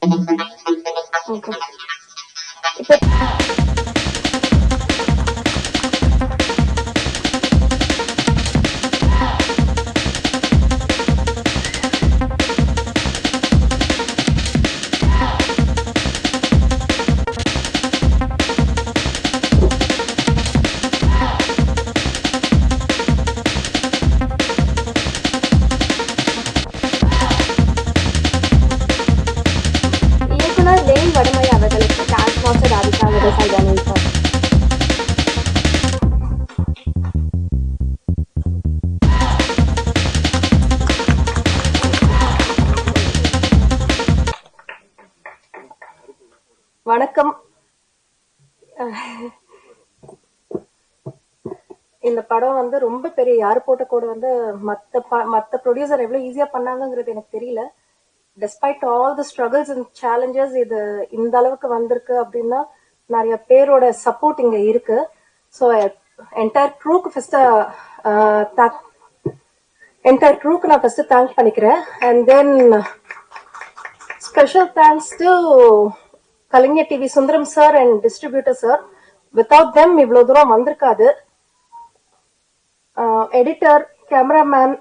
Okay. இப்போ இயக்குனர் lane வடமொழி அவர்களுக்கு டான்ஸ் மாஸ்டர் ராதிகா விவசாயி அணிவித்தார். வணக்கம். இந்த படம் வந்து ரொம்ப பெரிய யாரு போட்ட கூட வந்து மத்த ப்ரொடியூசர் எவ்வளவு ஈஸியா பண்ணாங்கிறது எனக்கு தெரியல. Despite all the struggles and challenges இது இந்த அளவுக்கு வந்திருக்கு அப்படின்னா நிறைய பேரோட சப்போர்ட் இங்க இருக்கு. ஸோ என்டையர் க்ரூக்கு நான் ஃபர்ஸ்ட் தேங்க் பண்ணிக்கிறேன். And then special thanks to Kalaignar TV Sundaram sir and distributor sir. Without them இவ்வளவு தூரம் வந்திருக்காது. Editor, cameraman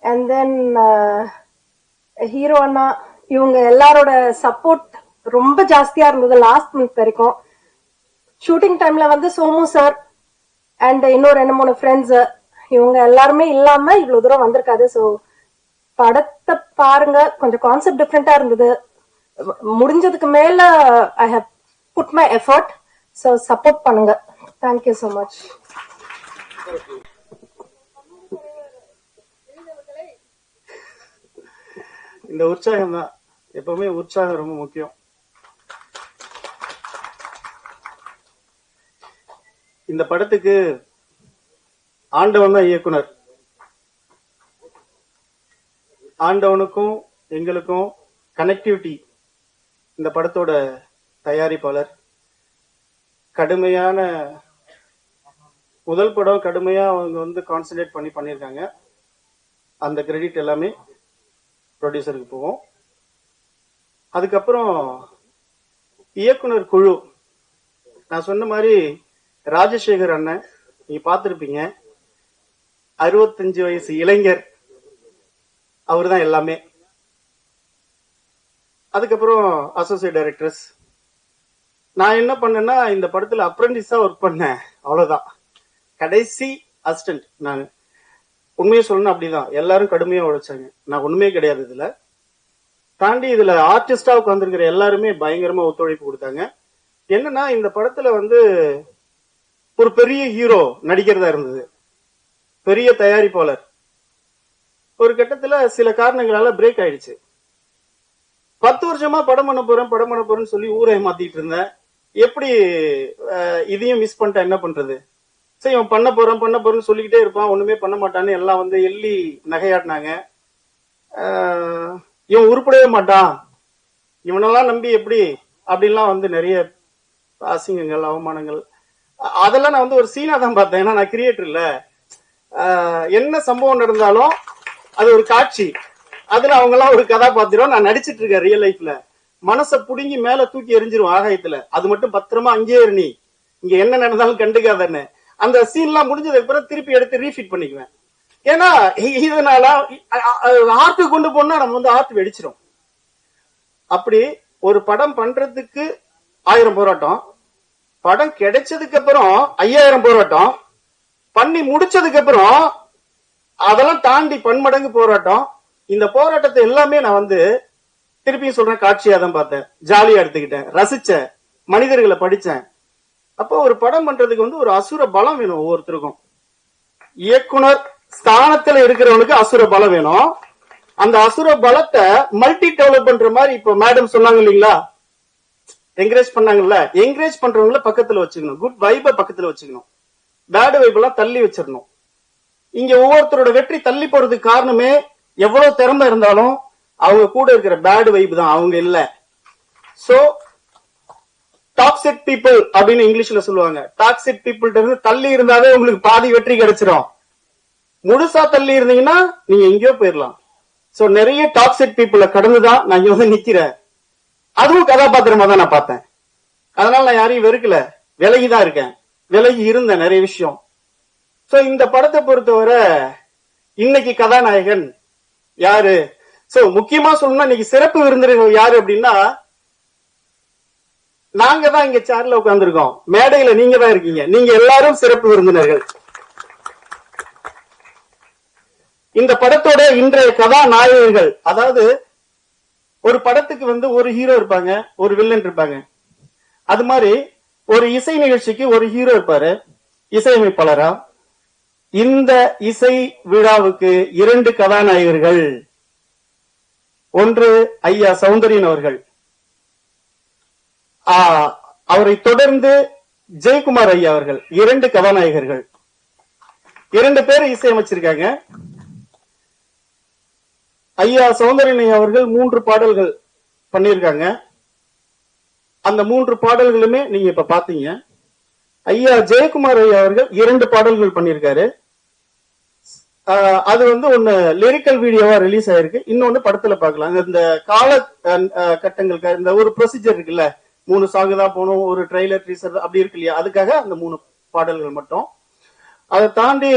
and then hero அண்ணா, இவங்க எல்லாரோட சப்போர்ட் ரொம்ப ஜாஸ்தியா இருந்தது லாஸ்ட் மந்த் வரைக்கும். ஷூட்டிங் டைம்ல வந்து சோமு சார் அண்ட் இன்னும் 2-3 ஃப்ரெண்ட்ஸ், இவங்க எல்லாருமே இல்லாம இவ்வளவு தூரம் வந்திருக்காது. ஸோ படத்தை பாருங்க, கொஞ்சம் கான்செப்ட் டிஃப்ரெண்டா இருந்தது. முடிஞ்சதுக்கு மேல I have put my effort. So support பண்ணுங்க. Thank you so much. இந்த உற்சாகம் தான் எப்பவுமே, உற்சாகம் ரொம்ப முக்கியம். இந்த படத்துக்கு ஆண்டவன் தான் இயக்குனர். ஆண்டவனுக்கும் எங்களுக்கும் கனெக்டிவிட்டி இந்த படத்தோட தயாரிப்பாளர். கடுமையான முதல் படம், கடுமையா அவங்க வந்து கான்சென்ட்ரேட் பண்ணியிருக்காங்க. அந்த கிரெடிட் எல்லாமே ப்ரொடியூசருக்கு போவோம். அதுக்கப்புறம் இயக்குனர் குழு, நான் சொன்ன மாதிரி ராஜசேகர் அண்ணன் நீங்க பார்த்திருப்பீங்க, 65 வயசு இளைஞர், அவர் தான் எல்லாமே. அதுக்கப்புறம் அசோசியேட் டைரக்டர்ஸ். நான் என்ன பண்ணேன்னா இந்த படத்துல அப்ரெண்டிஸா ஒர்க் பண்ணேன், அவ்வளவுதான். கடைசி அசிஸ்டன்ட் நான். உண்மையை சொல்லணும் அப்படிதான், எல்லாரும் கடுமையா உழைச்சாங்க. நான் ஒண்ணுமே கிடையாது இதுல தாண்டி. இதுல ஆர்டிஸ்டா உட்கார்ந்துருக்கிற எல்லாருமே பயங்கரமா ஒத்துழைப்பு கொடுத்தாங்க. என்னன்னா இந்த படத்துல வந்து ஒரு பெரிய ஹீரோ நடிக்கிறதா இருந்தது, பெரிய தயாரிப்பாளர். ஒரு கட்டத்துல சில காரணங்களால பிரேக் ஆயிடுச்சு. 10 வருஷமா படம் பண்ண போறேன்னு சொல்லி ஊரை மாத்திட்டு இருந்தேன். எப்படி இதையும் மிஸ் பண்ணிட்டா என்ன பண்றது? சரி, இவன் பண்ண போறேன்னு சொல்லிக்கிட்டே இருப்பான், ஒண்ணுமே பண்ண மாட்டான்னு எல்லாம் வந்து எள்ளி நகையாட்டினாங்க. இவன் உருப்படவே மாட்டான், இவனெல்லாம் நம்பி எப்படி அப்படின்லாம் வந்து நிறைய அசிங்கங்கள், அவமானங்கள், அதெல்லாம் நான் வந்து ஒரு சீனா தான் பார்த்தேன். ஏன்னா நான் கிரியேட்டர் இல்ல. என்ன சம்பவம் நடந்தாலும் அது ஒரு காட்சி, அதுல அவங்க எல்லாம் ஒரு கதாபாத்திரம். நான் நடிச்சிட்டு இருக்கேன் ரியல் லைஃப்ல. மனசை புடுங்கி மேல தூக்கி எரிஞ்சிரும் ஆகாயத்துல. அது மட்டும் பத்திரமா அங்கேயே நீ இங்க என்ன நடந்தாலும் கண்டுக்காதன்னு. அந்த சீன் எல்லாம் முடிஞ்சதுக்கு அப்புறம் திருப்பி எடுத்து ரீஃபிட் பண்ணிக்குவேன். ஏன்னா இதனால ஆர்ட் கொண்டு போனா நம்ம வந்து ஆர்ட் வெடிச்சிரும். அப்படி ஒரு படம் பண்றதுக்கு 1000 போராட்டம், படம் கிடைச்சதுக்கு அப்புறம் 5000 போராட்டம், பண்ணி முடிச்சதுக்கு அப்புறம் அதெல்லாம் தாண்டி பன்மடங்கு போராட்டம். இந்த போராட்டத்தை எல்லாமே நான் வந்து திருப்பியும் சொல்றேன், காட்சியா தான் பார்த்தேன், ஜாலியா எடுத்துக்கிட்டேன், ரசிச்சேன், மனிதர்களை படிச்சேன். அப்போ ஒரு படம் பண்றதுக்கு வந்து ஒரு அசுர பலம் வேணும் ஒவ்வொருத்தருக்கும். இயக்குனர் ஸ்தானத்துல இருக்கிறவனுக்கு அசுர பலம் வேணும். அந்த அசுர பலத்தை மல்டி டெவலப் பண்ற மாதிரி இப்போ மேடம் சொன்னாங்க இல்லீங்களா, என்கரேஜ் பண்ணாங்கல்ல, என்கரேஜ் பண்றவங்கள பக்கத்துல வச்சுக்கணும், குட் வைப பக்கத்துல வச்சுக்கணும், பேட் வைப் எல்லாம் தள்ளி வச்சிடணும். இங்க ஒவ்வொருத்தரோட வெற்றி தள்ளி போறதுக்கு காரணமே எவ்வளவு திறமை இருந்தாலும் அவங்க கூட இருக்கிற பேட் வைப் தான், அவங்க இல்ல. சோ டாக்ஸிக் பீப்புள் அப்படின்னு இங்கிலீஷ்ல சொல்லுவாங்க. டாக்ஸிக் பீப்புள்ட்ட இருந்து தள்ளி இருந்தாவே உங்களுக்கு பாதி வெற்றி கிடைச்சிடும். முழுசா தள்ளி இருந்தீங்கன்னா நீங்க எங்கேயோ போயிடலாம். சோ நிறைய டாக்ஸிக் பீப்புள கடந்துதான் நான் இங்க வந்து நிக்கிறேன். அதுவும் கதாபாத்திரமா தான் நான் பார்த்தேன். அதனால நான் யாரையும் வெறுக்கல, விலகிதான் இருக்கேன், விலகி இருந்த நிறைய விஷயம். சோ இந்த படத்தை பொறுத்தவரை இன்னைக்கு கதாநாயகன் யாரு? சோ முக்கியமா சொல்லணும்னா இன்னைக்கு சிறப்பு விருந்தினர்கள் யாரு அப்படின்னா, நாங்க தான் இங்க சேர்ல உட்கார்ந்துருக்கோம், மேடையில நீங்க தான் இருக்கீங்க. நீங்க எல்லாரும் சிறப்பு விருந்தினர்கள். இந்த படத்தோட இன்றைய கதாநாயகர்கள், அதாவது ஒரு படத்துக்கு ஒரு ஹீரோ இருப்பாங்க, ஒரு வில்லன் இருப்பாங்க. அது மாதிரி ஒரு இசை நிகழ்ச்சிக்கு ஒரு ஹீரோ இருப்பாரு, இசையமைப்பாளரா. இந்த இசை விழாவுக்கு 2 கதாநாயகர்கள். ஒன்று ஐயா சௌந்தரியன் அவர்கள், அவரை தொடர்ந்து ஜெயக்குமார் ஐயா அவர்கள், 2 கதாநாயகர்கள். 2 பேர் இசையமைச்சிருக்காங்க. ஐயா சௌந்தரியன் ஐயா அவர்கள் 3 பாடல்கள் பண்ணிருக்காங்க. அந்த 3 பாடல்களுமே நீங்க இப்ப பாத்தீங்க. ஐயா ஜெயக்குமார் ஐயா அவர்கள் 2 பாடல்கள் பண்ணிருக்காரு. அது ஒன்னு லிரிக்கல் வீடியோவா ரிலீஸ் ஆயிருக்கு, இன்னொன்னு படத்துல பாக்கலாம். இந்த கால கட்டங்களுக்கு இந்த ஒரு ப்ரொசீஜர் இருக்குல்ல, 3 சாங் தான் போகணும், ஒரு ட்ரெய்லர் டீசர் அப்படி இருக்கு இல்லையா, அதுக்காக அந்த 3 பாடல்கள் மட்டும். அதை தாண்டி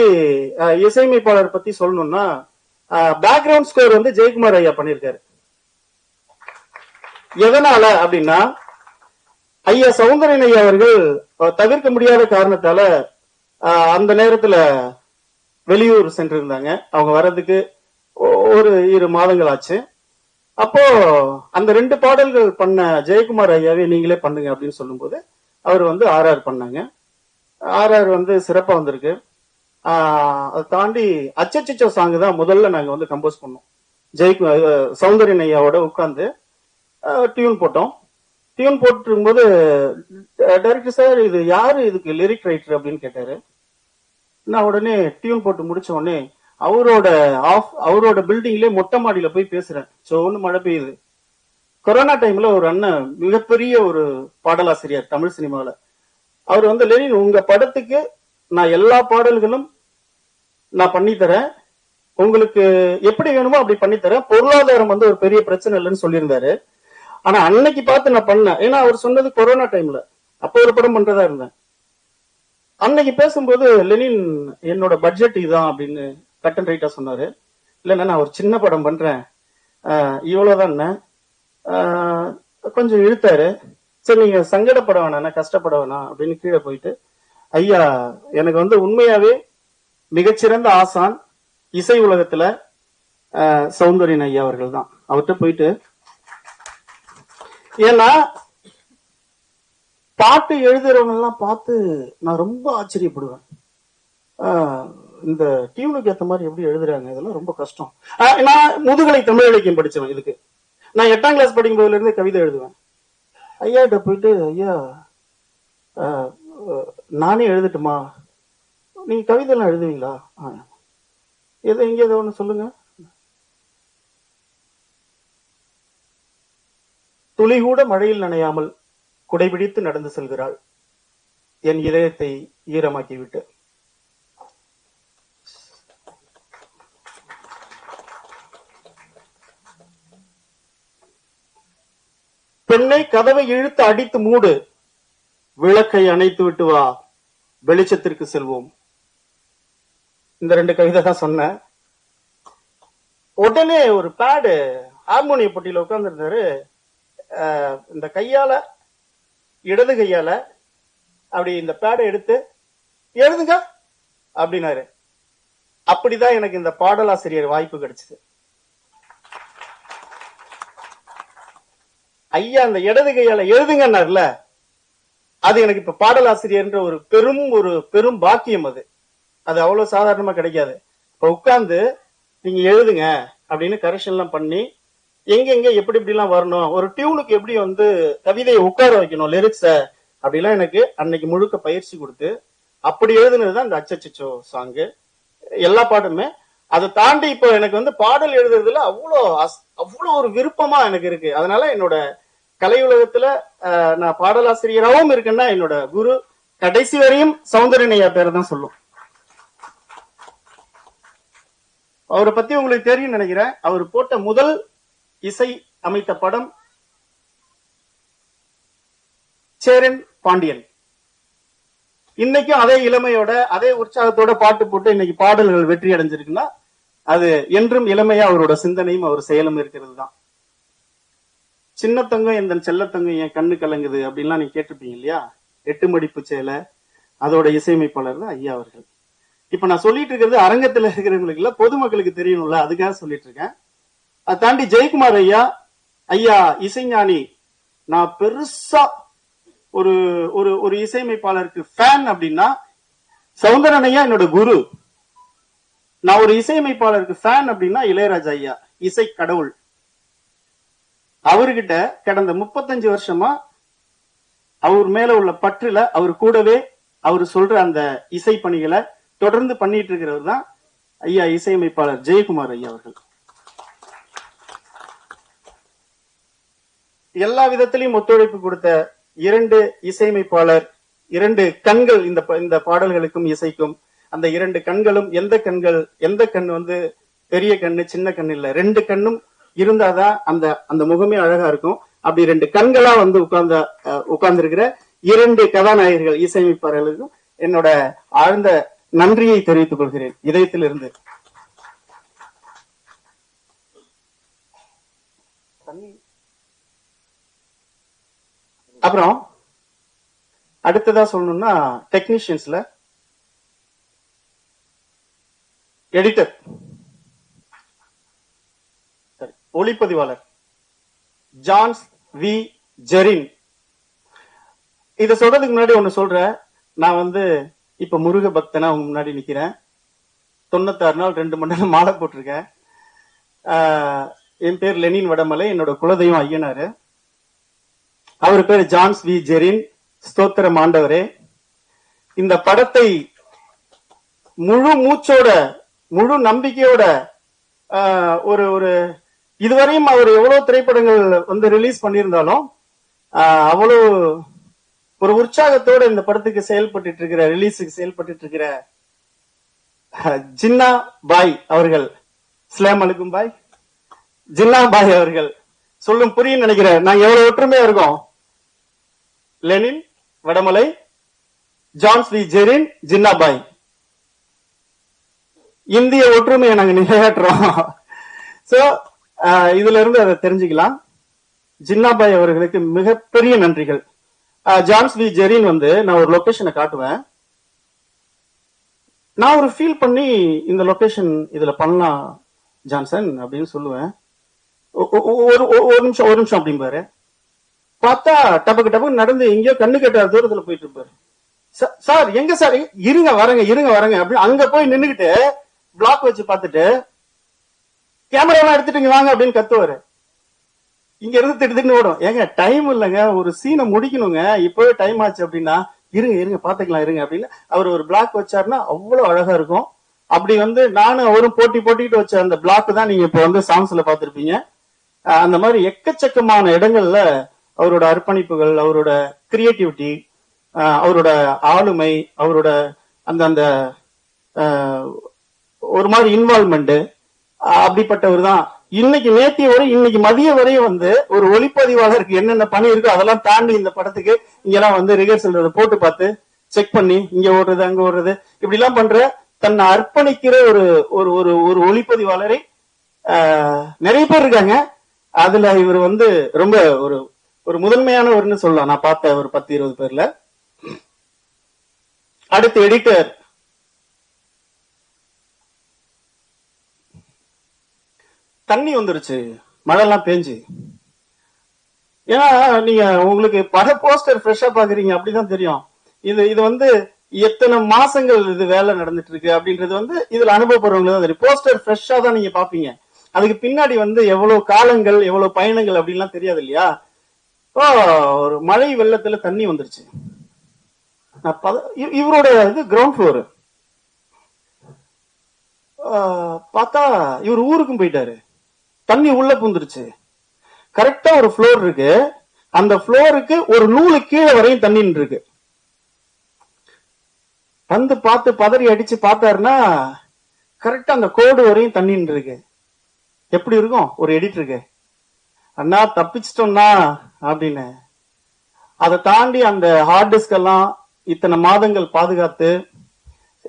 இசையமைப்பாளர் பத்தி சொல்லணும்னா, பேக்ரவுண்ட் ஸ்கோர் ஜெயக்குமார் ஐயா பண்ணிருக்காரு. எதனால அப்படின்னா, ஐயா சௌந்தரியன் ஐயா அவர்கள் தவிர்க்க முடியாத காரணத்தால அந்த நேரத்துல வெளியூர் சென்றிருந்தாங்க. அவங்க வர்றதுக்கு ஒரு 2 மாதங்கள் ஆச்சு. அப்போ அந்த 2 பாடல்கள் பண்ண ஜெயக்குமார் ஐயாவே நீங்களே பண்ணுங்க அப்படின்னு சொல்லும் போது அவர் RR பண்ணாங்க. RR சிறப்பா வந்திருக்கு. அதை தாண்டி அச்சச்சோ சாங் தான் முதல்ல நாங்க கம்போஸ் பண்ணோம். சௌந்தரியன் ஐயாவோட உட்கார்ந்து டியூன் போட்டோம். டியூன் போட்டு இருக்கும்போது டைரக்டர் சார், இது யாரு இதுக்கு லிரிக் ரைட்டர் அப்படின்னு கேட்டாரு. நான் உடனே டியூன் போட்டு முடிச்ச உடனே அவரோட பில்டிங்லயே மொட்டை மாடியில போய் பேசுறேன். சோன்னு மழை பெய்யுது. கொரோனா டைம்ல ஒரு அண்ணன், மிகப்பெரிய ஒரு பாடலாசிரியர் தமிழ் சினிமாவில, அவர் லெனின், உங்க படத்துக்கு நான் எல்லா பாடல்களும் நான் பண்ணி தரேன், உங்களுக்கு எப்படி வேணுமோ அப்படி பண்ணி தரேன், பொருளாதாரம் ஒரு பெரிய பிரச்சனை இல்லைன்னு சொல்லியிருந்தாரு. ஆனா அன்னைக்கு பார்த்து நான் பண்ணேன். ஏன்னா அவர் சொன்னது கொரோனா டைம்ல, அப்போ ஒரு படம் பண்றதா இருந்தேன். அன்னைக்கு பேசும்போது லெனின், என்னோட பட்ஜெட் இதுதான் அப்படின்னு கட் அண்ட் ரைட்டா சொன்னாரு. இல்லைன்னா நான் ஒரு சின்ன படம் பண்றேன், இவ்வளவுதான், கொஞ்சம் இழுத்தாரு. சரி நீங்க சங்கடப்பட வேணாம், கஷ்டப்பட வேணாம் அப்படின்னு கீழே போயிட்டு, ஐயா எனக்கு உண்மையாவே மிகச்சிறந்த ஆசான் இசை உலகத்துல சௌந்தரியன் ஐயா அவர்கள் தான். அவர்கிட்ட போயிட்டு, ஏன்னா பாட்டு எழுதுறவங்க எல்லாம் பார்த்து நான் ரொம்ப ஆச்சரியப்படுவேன். இந்த டியூனுக்கு ஏத்த மாதிரி எப்படி எழுதுறாங்க, இதெல்லாம் ரொம்ப கஷ்டம். நான் முதுகலை தமிழ் இலக்கியம் படிச்சவன். இதுக்கு நான் 8ஆம் கிளாஸ் படிக்கும் போதுல இருந்து கவிதை எழுதுவேன். ஐயா கிட்ட போயிட்டு, ஐயா நானே எழுதட்டுமா, நீங்க கவிதை எல்லாம் எழுதுவீங்களா, எதை இங்க ஏதோ ஒண்ணு சொல்லுங்க. துளி கூட மழையில் நனையாமல் குடைபிடித்து நடந்து செல்கிறாள் என் இதயத்தை ஈரமாக்கிவிட்டு. பெண்ணை கதவை இழுத்து அடித்து மூடு, விளக்கை அணைத்து விட்டு வா, வெளிச்சத்திற்கு செல்வோம். இந்த 2 கவிதை தான் சொன்னேன். உடனே ஒரு பேடு ஹார்மோனிய போட்டியில உட்கார்ந்து இருந்தாரு. இந்த கையால, இடது கையால அப்படி இந்த பேடை எடுத்து எழுதுங்க அப்படின்னாரு. அப்படிதான் எனக்கு இந்த பாடலாசிரியர் வாய்ப்பு கிடைச்சது. ஐயா அந்த இடது கையால எழுதுங்கன்னார்ல, அது எனக்கு இப்ப பாடலாசிரியர்ன்ற ஒரு பெரும் பாக்கியம். அது அவ்வளவு சாதாரணமா கிடைக்காது. இப்ப உட்கார்ந்து நீங்க எழுதுங்க அப்படின்னு கரெக்ஷன் எல்லாம் பண்ணி, எங்க எப்படி எல்லாம் வரணும், ஒரு டியூனுக்கு எப்படி கவிதையை உட்கார வைக்கணும், லிரிக்ஸ அப்படிலாம் எனக்கு அன்னைக்கு முழுக்க பயிற்சி கொடுத்து அப்படி எழுதுனதுதான் இந்த அச்சச்சோ சாங்கு. எல்லா பாட்டுமே. அதை தாண்டி இப்போ எனக்கு பாடல் எழுதுறதுல அவ்வளோ ஒரு விருப்பமா எனக்கு இருக்கு. அதனால என்னோட கலை உலகத்துல நான் பாடலாசிரியராகவும் இருக்கேன்னா என்னோட குரு கடைசி வரையும் சௌந்தரியன் ஐயா பேரை தான் சொல்லும். அவரை பத்தி உங்களுக்கு தெரியும் நினைக்கிறேன். அவர் போட்ட முதல் இசை அமைத்த படம் சேரன் பாண்டியன். இன்னைக்கும் அதே இளமையோட அதே உற்சாகத்தோட பாட்டு போட்டு இன்னைக்கு பாடல்கள் வெற்றி அடைஞ்சிருக்குன்னா அது என்றும் இளமையா அவரோட சிந்தனையும் அவர் செயலும் இருக்கிறது தான். சின்னத்தங்கம் எந்த செல்லத்தங்கம் என் கண்ணு கலங்குது அப்படின்லாம் நீங்க கேட்டிருப்பீங்க இல்லையா? 8 மடிப்பு சேலை, அதோட இசையமைப்பாளர் தான் ஐயா அவர்கள். இப்ப நான் சொல்லிட்டு இருக்கிறது அரங்கத்துல இருக்கிறவங்களுக்கு இல்ல, பொதுமக்களுக்கு தெரியணும்ல, அதுக்காக சொல்லிட்டு இருக்கேன். அதை தாண்டி ஜெயக்குமார் ஐயா, ஐயா இசைஞானி, நான் பெருசா ஒரு ஒரு ஒரு இசையமைப்பாளருக்கு ஃபேன் அப்படின்னா சௌந்தரன் ஐயா என்னோட குரு. நான் ஒரு இசையமைப்பாளருக்கு ஃபேன் அப்படின்னா இளையராஜா ஐயா, இசை கடவுள். அவர்கிட்ட கடந்த 35 வருஷமா அவர் மேல உள்ள பற்றுல அவர் கூடவே அவர் சொல்ற அந்த இசை பணிகளை தொடர்ந்து பண்ணிட்டு இருக்கிறவர் தான் ஐயா இசையமைப்பாளர் ஜெயக்குமார் ஐயா அவர்கள். எல்லா விதத்திலையும் ஒத்துழைப்பு கொடுத்த 2 இசையமைப்பாளர், 2 கண்கள் இந்த பாடல்களுக்கும் இசைக்கும். அந்த 2 கண்களும் எந்த கண் வந்து பெரிய கண்ணு சின்ன கண் இல்ல, 2 கண்ணும் இருந்தாதான் அந்த முகமே அழகா இருக்கும். அப்படி 2 கண்களா வந்து உட்கார்ந்து இருக்கிற 2 கதாநாயகர்கள் இசையமைப்பாளர்களுக்கும் என்னோட ஆழ்ந்த நன்றியை தெரிவித்துக் கொள்கிறேன் இதயத்திலிருந்து. அப்புறம் அடுத்ததா சொல்லணும்னா டெக்னீஷியன்ஸ்ல எடிட்டர், ஒளிப்பதிவாளர் ஜான்ஸ் வி ஜெரின். இத சொல்றதுக்கு முன்னாடி ஒண்ணு சொல்றேன். நான் வந்து இப்ப முருக பக்தனா உங்க முன்னாடி நிக்கிறேன். 96 நாள் 2 மணி நேரம் மாலை போட்டிருக்கேன். என் பேர் லெனின் வடமலை, என்னோட குலதெய்வம் ஐயனாரு. அவர் பேர் ஜான்ஸ் வி ஜெரின். ஸ்தோத்திரம் ஆண்டவரே. இந்த படத்தை முழு மூச்சோட முழு நம்பிக்கையோட ஒரு இதுவரையும் அவர் எவ்வளவு திரைப்படங்கள் வந்து ரிலீஸ் பண்ணியிருந்தாலும் அவ்வளவு ஒரு உற்சாகத்தோட இந்த படத்துக்கு செயல்பட்டு இருக்கிற ரிலீஸுக்கு செயல்பட்டு இருக்கிற ஜின்னா பாய் அவர்கள், ஸ்லாம் அலைக்கும் பாய், ஜின்னா பாய் அவர்கள் சொல்லும் புரியும் நினைக்கிறேன். நாங்க எவ்வளவு ஒற்றுமையா இருக்கோம். Lenin Vadamalai, Johns V Jerin, Jinnah Bhai, இந்திய ஒற்றுமையை நாங்க நிலையாட்டுறோம். சோ இதுல இருந்து அதை தெரிஞ்சுக்கலாம். ஜின்னாபாய் அவர்களுக்கு மிகப்பெரிய நன்றிகள். ஜான்ஸ் வி ஜெரின் வந்து நான் ஒரு லொகேஷனை காட்டுவேன். நான் ஒரு ஃபீல் பண்ணி இந்த லொகேஷன் இதுல பண்ணலாம் ஜான்சன் அப்படின்னு சொல்லுவேன். ஒரு நிமிஷம் அப்படிம்பாரு. பார்த்தா டபக்கு நடந்து எங்கேயோ கண்ணு கட்டாத தூரத்துல போயிட்டு இருப்பாரு. சார் எங்க சார், இருங்க வரங்க அப்படின்னு அங்க போய் நின்னுகிட்டு பிளாக் வச்சு பார்த்துட்டு கேமரா எல்லாம் எடுத்துட்டு வாங்க அப்படின்னு கத்துவாரு. இங்க இருந்து திட்டு ஓடும். ஏங்க டைம் இல்லைங்க, ஒரு சீனை முடிக்கணுங்க, இப்பவே டைம் ஆச்சு அப்படின்னா இருங்க பாத்துக்கலாம் இருங்க அப்படின்னு அவர் ஒரு பிளாக் வச்சாருன்னா அவ்வளவு அழகா இருக்கும். அப்படி வந்து நானும் அவரும் போட்டிட்டு வச்ச அந்த பிளாக் தான் நீங்க இப்ப வந்து சாங்ஸ்ல பாத்திருப்பீங்க. அந்த மாதிரி எக்கச்சக்கமான இடங்கள்ல அவரோட அர்ப்பணிப்புகள், அவரோட கிரியேட்டிவிட்டி, அவரோட ஆளுமை, அவரோட அந்த ஒரு மாதிரி இன்வால்வ்மெண்ட், அப்படிப்பட்டவர் தான். இன்னைக்கு நேற்று வரை இன்னைக்கு மதிய வரையும் வந்து ஒரு ஒளிப்பதிவாளருக்கு என்னென்ன பணி இருக்கோ அதெல்லாம் தாண்டி இந்த படத்துக்கு இங்கெல்லாம் வந்து ரிஹர்சல் போட்டு பார்த்து செக் பண்ணி இங்க ஓடுறது அங்க ஓடுறது இப்படி எல்லாம் பண்ற தன்னை அர்ப்பணிக்கிற ஒரு ஒரு ஒளிப்பதிவாளரை நிறைய பேர் இருக்காங்க. அதுல இவர் வந்து ரொம்ப ஒரு முதன்மையானவர்னு சொல்லலாம். நான் பார்த்த ஒரு 10-20 பேர்ல. அடுத்து எடிட்டர் தண்ணி வந்துருச்சு, மழை எல்லாம் பேஞ்சு. ஏன்னா நீங்க உங்களுக்கு பட போஸ்டர் ஃப்ரெஷ்ஷா பாக்குறீங்க அப்படிதான் தெரியும். இது வந்து எத்தனை மாசங்கள் இது வேலை நடந்துட்டு இருக்கு அப்படின்றது வந்து இதுல அனுபவப்படுறவங்களுக்கு தான் தெரியும். போஸ்டர் ஃப்ரெஷ்ஷா தான் நீங்க பாப்பீங்க. அதுக்கு பின்னாடி வந்து எவ்வளவு காலங்கள் எவ்வளவு பயணங்கள் அப்படின்லாம் தெரியாது இல்லையா? ஒரு மழை வெள்ளத்துல தண்ணி வந்துருச்சு. இவரோட இது கிரவுண்ட் ஃப்ளோர். பார்த்தா இவர் ஊருக்கும் போயிட்டாரு. தண்ணி உள்ள பூந்துருச்சு. கரெக்டா ஒரு ஃப்ளோர் இருக்கு, அந்த ஃப்ளோருக்கு ஒரு நூலு கீழே வரையும் தண்ணி இருக்கு. வந்து பார்த்து பதறி அடிச்சு பார்த்தாருன்னா கரெக்டா அந்த கோடு வரையும் தண்ணி இருக்கு. எப்படி இருக்கும் ஒரு எடிட்டருக்கு? அண்ணா தப்பிச்சிட்டோம்னா அப்படின்னு. அதை தாண்டி அந்த ஹார்ட் டிஸ்க் எல்லாம் இத்தனை மாதங்கள் பாதுகாத்து,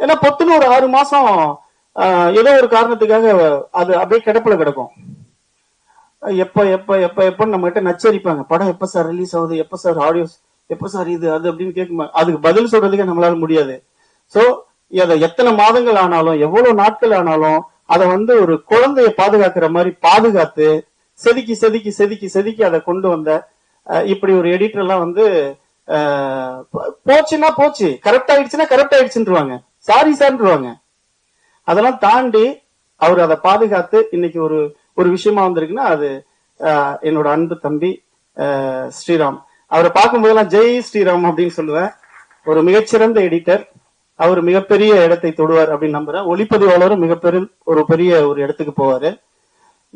ஏன்னா பொத்துன்னு ஒரு 6 மாசம் ஏதோ ஒரு காரணத்துக்காக அது அப்படியே கிடப்புல கிடக்கும். எப்ப எப்ப எப்ப எப்ப நம்ம கிட்ட நச்சரிப்பாங்க, படம் எப்ப சார் ரிலீஸ் ஆகுது, எப்ப சார் ஆடியோஸ், எப்ப சார் இது அது அப்படின்னு கேட்கும். அதுக்கு பதில் சொல்றதுக்கே நம்மளால முடியாது. சோ அதை எத்தனை மாதங்கள் ஆனாலும் எவ்வளவு நாட்கள் ஆனாலும் அதை ஒரு குழந்தைய பாதுகாக்கிற மாதிரி பாதுகாத்து செதுக்கி செதுக்கி செதுக்கி செதுக்கி அதை கொண்டு வந்த இப்படி ஒரு எடிட்டர் எல்லாம் போச்சுன்னா போச்சு, கரெக்ட் ஆயிடுச்சுன்னா கரெக்ட் ஆயிடுச்சுருவாங்க, சாரி சார்ன்றுவாங்க. அதெல்லாம் தாண்டி அவர் அதை பாதுகாத்து இன்னைக்கு ஒரு விஷயமா வந்திருக்குன்னா அது என்னோட அன்பு தம்பி ஸ்ரீராம். அவரை பார்க்கும் போதெல்லாம் ஜெய் ஸ்ரீராம் அப்படின்னு சொல்லுவேன். ஒரு மிகச்சிறந்த எடிட்டர், அவர் மிகப்பெரிய இடத்தை தொடுவார் அப்படின்னு நம்புறேன். ஒளிப்பதிவாளரும் பெரிய ஒரு இடத்துக்கு போவாரு.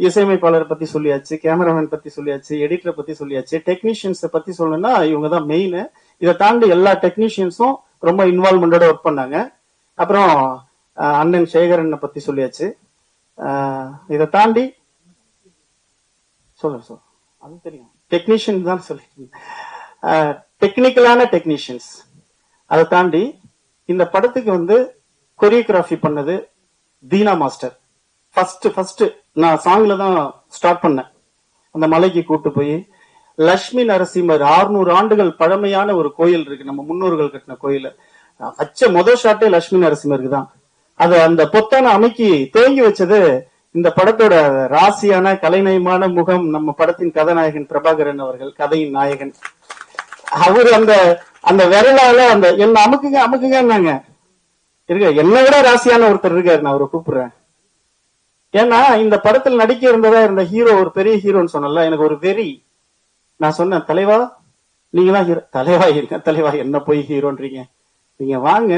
இசையமைப்பாளர் பத்தி சொல்லியாச்சு, கேமராமேன் பத்தி சொல்லியாச்சு, எடிட்டரை பத்தி சொல்லியாச்சு, டெக்னீஷியன்ஸ் பத்தி சொல்லணும்னா இவங்க தான் மெயின். இதை தாண்டி எல்லா டெக்னீஷியன்ஸும் ரொம்ப இன்வால்வ்மெண்டோட ஒர்க் பண்ணாங்க. அப்புறம் அண்ணன் சேகரனை பத்தி சொல்லியாச்சு. இதை தாண்டி சொல்ல அது தெரியும், டெக்னீஷியன் தான் சொல்லிருக்கீங்க, டெக்னிக்கலான டெக்னீஷியன்ஸ். அதை தாண்டி இந்த படத்துக்கு கொரியோகிராஃபி பண்ணது தீனா மாஸ்டர். ஃபர்ஸ்ட் நான் சாங்ல தான் ஸ்டார்ட் பண்ணேன். அந்த மலைக்கு கூட்டு போய் லட்சுமி நரசிம்மர் 600 ஆண்டுகள் பழமையான ஒரு கோயில் இருக்கு, நம்ம முன்னோர்கள் கட்டின கோயில். வச்ச முதல் ஷாட்டே லட்சுமி நரசிம்மருக்கு தான். அது அந்த பொத்தான அமைக்கி தேங்கி வச்சது இந்த படத்தோட ராசியான கலைநயமான முகம் நம்ம படத்தின் கதாநாயகன் பிரபாகரன் அவர்கள், கதையின் நாயகன். அவரு அந்த விரலால என்ன அமுக்குங்க அமுக்குங்கன்னாங்க. இருக்க என்னை விட ராசியான ஒருத்தர் இருக்காரு, நான் அவரை கூப்பிடுறேன். ஏன்னா இந்த படத்தில் நடிக்க இருந்த ஹீரோ ஒரு பெரிய ஹீரோன்னு சொன்னல, எனக்கு ஒரு வெறி. நான் சொன்னேன், தலைவா நீங்க தான் ஹீரோ. தலைவா இருக்க, தலைவா என்ன போய் ஹீரோன்றீங்க, நீங்க வாங்க,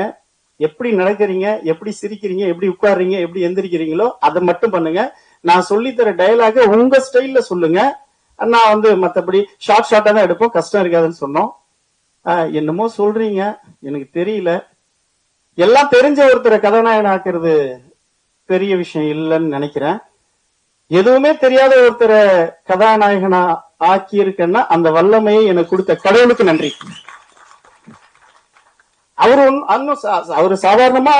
எப்படி நடக்கிறீங்க, எப்படி சிரிக்கிறீங்க, எப்படி உட்கார்றீங்க, எப்படி எந்திரிக்கிறீங்களோ அதை மட்டும் பண்ணுங்க. நான் சொல்லித்தர டயலாக உங்க ஸ்டைல்ல சொல்லுங்க. நான் மத்தபடி ஷார்ட்டா தான் எடுப்போம், கஷ்டம் இருக்காதுன்னு சொன்னோம். என்னமோ சொல்றீங்க, எனக்கு தெரியல. எல்லாம் தெரிஞ்ச ஒருத்தரை கதாநாயகன் ஆக்குறது பெரிய விஷயம் இல்லைன்னு நினைக்கிறேன். எதுவுமே தெரியாத ஒருத்தரை கதாநாயகனா ஆக்கி இருக்கேன்னா அந்த வல்லமையை எனக்கு கொடுத்த கடவுளுக்கு நன்றி. அவரு சாதாரணமா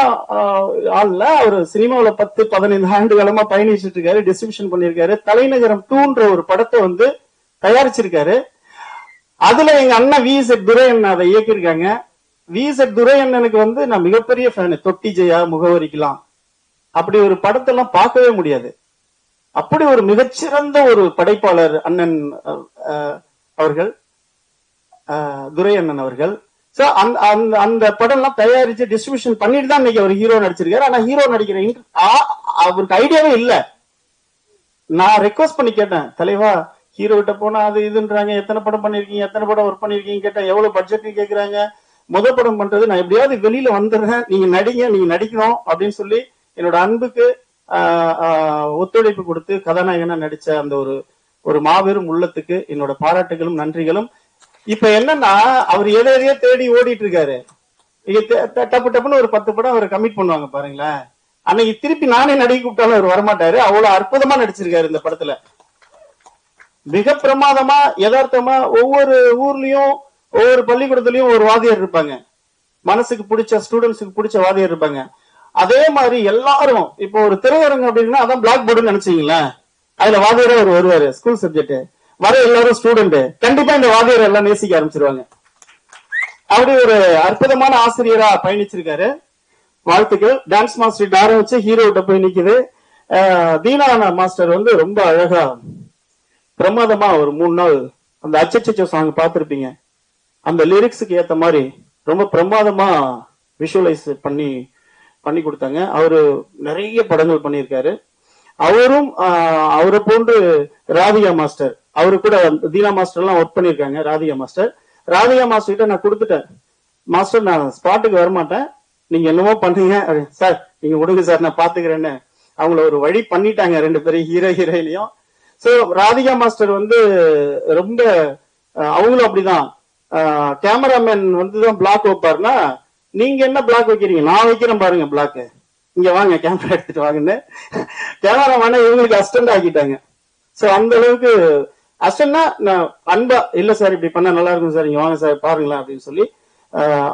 ஆள்ல, அவரு சினிமாவில 10-15 ஆண்டு காலமா பயணிச்சுட்டு இருக்காரு, டிஸ்ட்ரிபியூஷன் பண்ணிருக்காரு. தலைநகரம் 2ன்ற ஒரு படத்தை தயாரிச்சிருக்காரு. அதுல எங்க அண்ணன் VZ துரையண்ணன் அதை இயக்கியிருக்காங்க. VZ துரையண்ணனுக்கு நான் மிகப்பெரிய ஃபேன். தொட்டி ஜெயா, முகவரிக்கலாம், அப்படி ஒரு படத்தெல்லாம் பார்க்கவே முடியாது. அப்படி ஒரு மிகச்சிறந்த ஒரு படைப்பாளர் அண்ணன் அவர்கள், துரையண்ணன் அவர்கள். சோ அந்த படம் எல்லாம் தயாரிச்சு டிஸ்ட்ரிபியூஷன் பண்ணிட்டு தான் இன்னைக்கு அவர் ஹீரோ நடிச்சிருக்காரு. ஆனா ஹீரோ நடிக்கிற அவருக்கு ஐடியாவே இல்ல. நான் ரெக்வஸ்ட் பண்ணி கேட்டேன், தலைவா ஹீரோ கிட்ட போனா அது இதுன்றாங்க, எத்தனை படம் பண்ணிருக்கீங்க, எத்தனை படம் ஒர்க் பண்ணிருக்கீங்க கேட்டேன். எவ்வளவு பட்ஜெட் கேக்குறாங்க, படம் பண்றது நான் எப்படியாவது வெளியில வந்துடுறேன், நீங்க நடிங்க, நீங்க நடிக்கணும் அப்படின்னு சொல்லி என்னோட அன்புக்கு ஒத்துழைப்பு கொடுத்து கதாநாயகனா நடிச்ச அந்த ஒரு மாபெரும் உள்ளத்துக்கு என்னோட பாராட்டுகளும் நன்றிகளும். இப்ப என்னன்னா அவர் எதையோ தேடி ஓடிட்டு இருக்காரு. டப்பு டப்புன்னு ஒரு 10 படம் அவர் கமிட் பண்ணுவாங்க பாருங்களேன். அன்னைக்கு திருப்பி நானே நடிக்க கூப்பிட்டாலும் அவர் வரமாட்டாரு. அவ்வளவு அற்புதமா நடிச்சிருக்காரு இந்த படத்துல. மிக பிரமாதமா யதார்த்தமா ஒவ்வொரு ஊர்லயும் ஒவ்வொரு பள்ளிக்கூடத்துலயும் ஒரு வாத்தியார் இருப்பாங்க, மனசுக்கு பிடிச்ச ஸ்டூடெண்ட்ஸுக்கு பிடிச்ச வாத்தியார் இருப்பாங்க. அதே மாதிரி எல்லாரும் இப்போ ஒரு திரையரங்கம் அப்படின்னா அதான் பிளாக் போர்டுன்னு நினைச்சீங்களேன். அதுல வாத்தியாரே அவர் வருவாரு, ஸ்கூல் சப்ஜெக்ட் வர எல்லாரும் ஸ்டூடெண்ட், கண்டிப்பா இந்த வாத்தியார் எல்லாம் நேசிக்க ஆரம்பிச்சிருவாங்க. அப்படி ஒரு அற்புதமான ஆசிரியரா பயணிச்சிருக்காரு. வாழ்த்துக்கள். டான்ஸ் மாஸ்டர் ஆரம்பிச்சு ஹீரோட்ட போய் நிக்குது. தீனா மாஸ்டர் ரொம்ப அழகா பிரமாதமா ஒரு 3 நாள் அந்த அச்சச்சோ சாங் பார்த்திருப்பீங்க, அந்த லிரிக்ஸுக்கு ஏத்த மாதிரி ரொம்ப பிரமாதமா விஷுவலைஸ் பண்ணி கொடுத்தாங்க. அவரு நிறைய படங்கள் பண்ணியிருக்காரு. அவரும் அவரை போன்று ராதிகா மாஸ்டர், அவரு கூட தீனா மாஸ்டர் எல்லாம் ஒர்க் பண்ணிருக்காங்க. ராதிகா மாஸ்டர் கிட்ட நான் கொடுத்துட்டேன், மாஸ்டர் நான் ஸ்பாட்டுக்கு வரமாட்டேன், நீங்க என்னமோ பண்ணுங்க சார், நீங்க விடுங்க சார் நான் பாத்துக்கிறேன்னு அவங்கள ஒரு வழி பண்ணிட்டாங்க 2 பேரும், ஹீரோயினையும். சோ ராதிகா மாஸ்டர் ரொம்ப அவங்களும் அப்படிதான். கேமராமேன் தான் பிளாக் வைப்பாருன்னா, நீங்க என்ன பிளாக் வைக்கிறீங்க, நான் வைக்கிறேன் பாருங்க பிளாக், இங்க வாங்க கேமரா எடுத்துட்டு வாங்கன்னு கேமராமேனை இவங்களுக்கு அசிஸ்டன்ட் ஆக்கிட்டாங்க. சோ அந்த அளவுக்கு அசன்னா நான் அன்பா இல்ல சார் இப்படி பண்ணா நல்லா இருக்கும் சார், இங்க வாங்க சார் பாருங்களேன் அப்படின்னு சொல்லி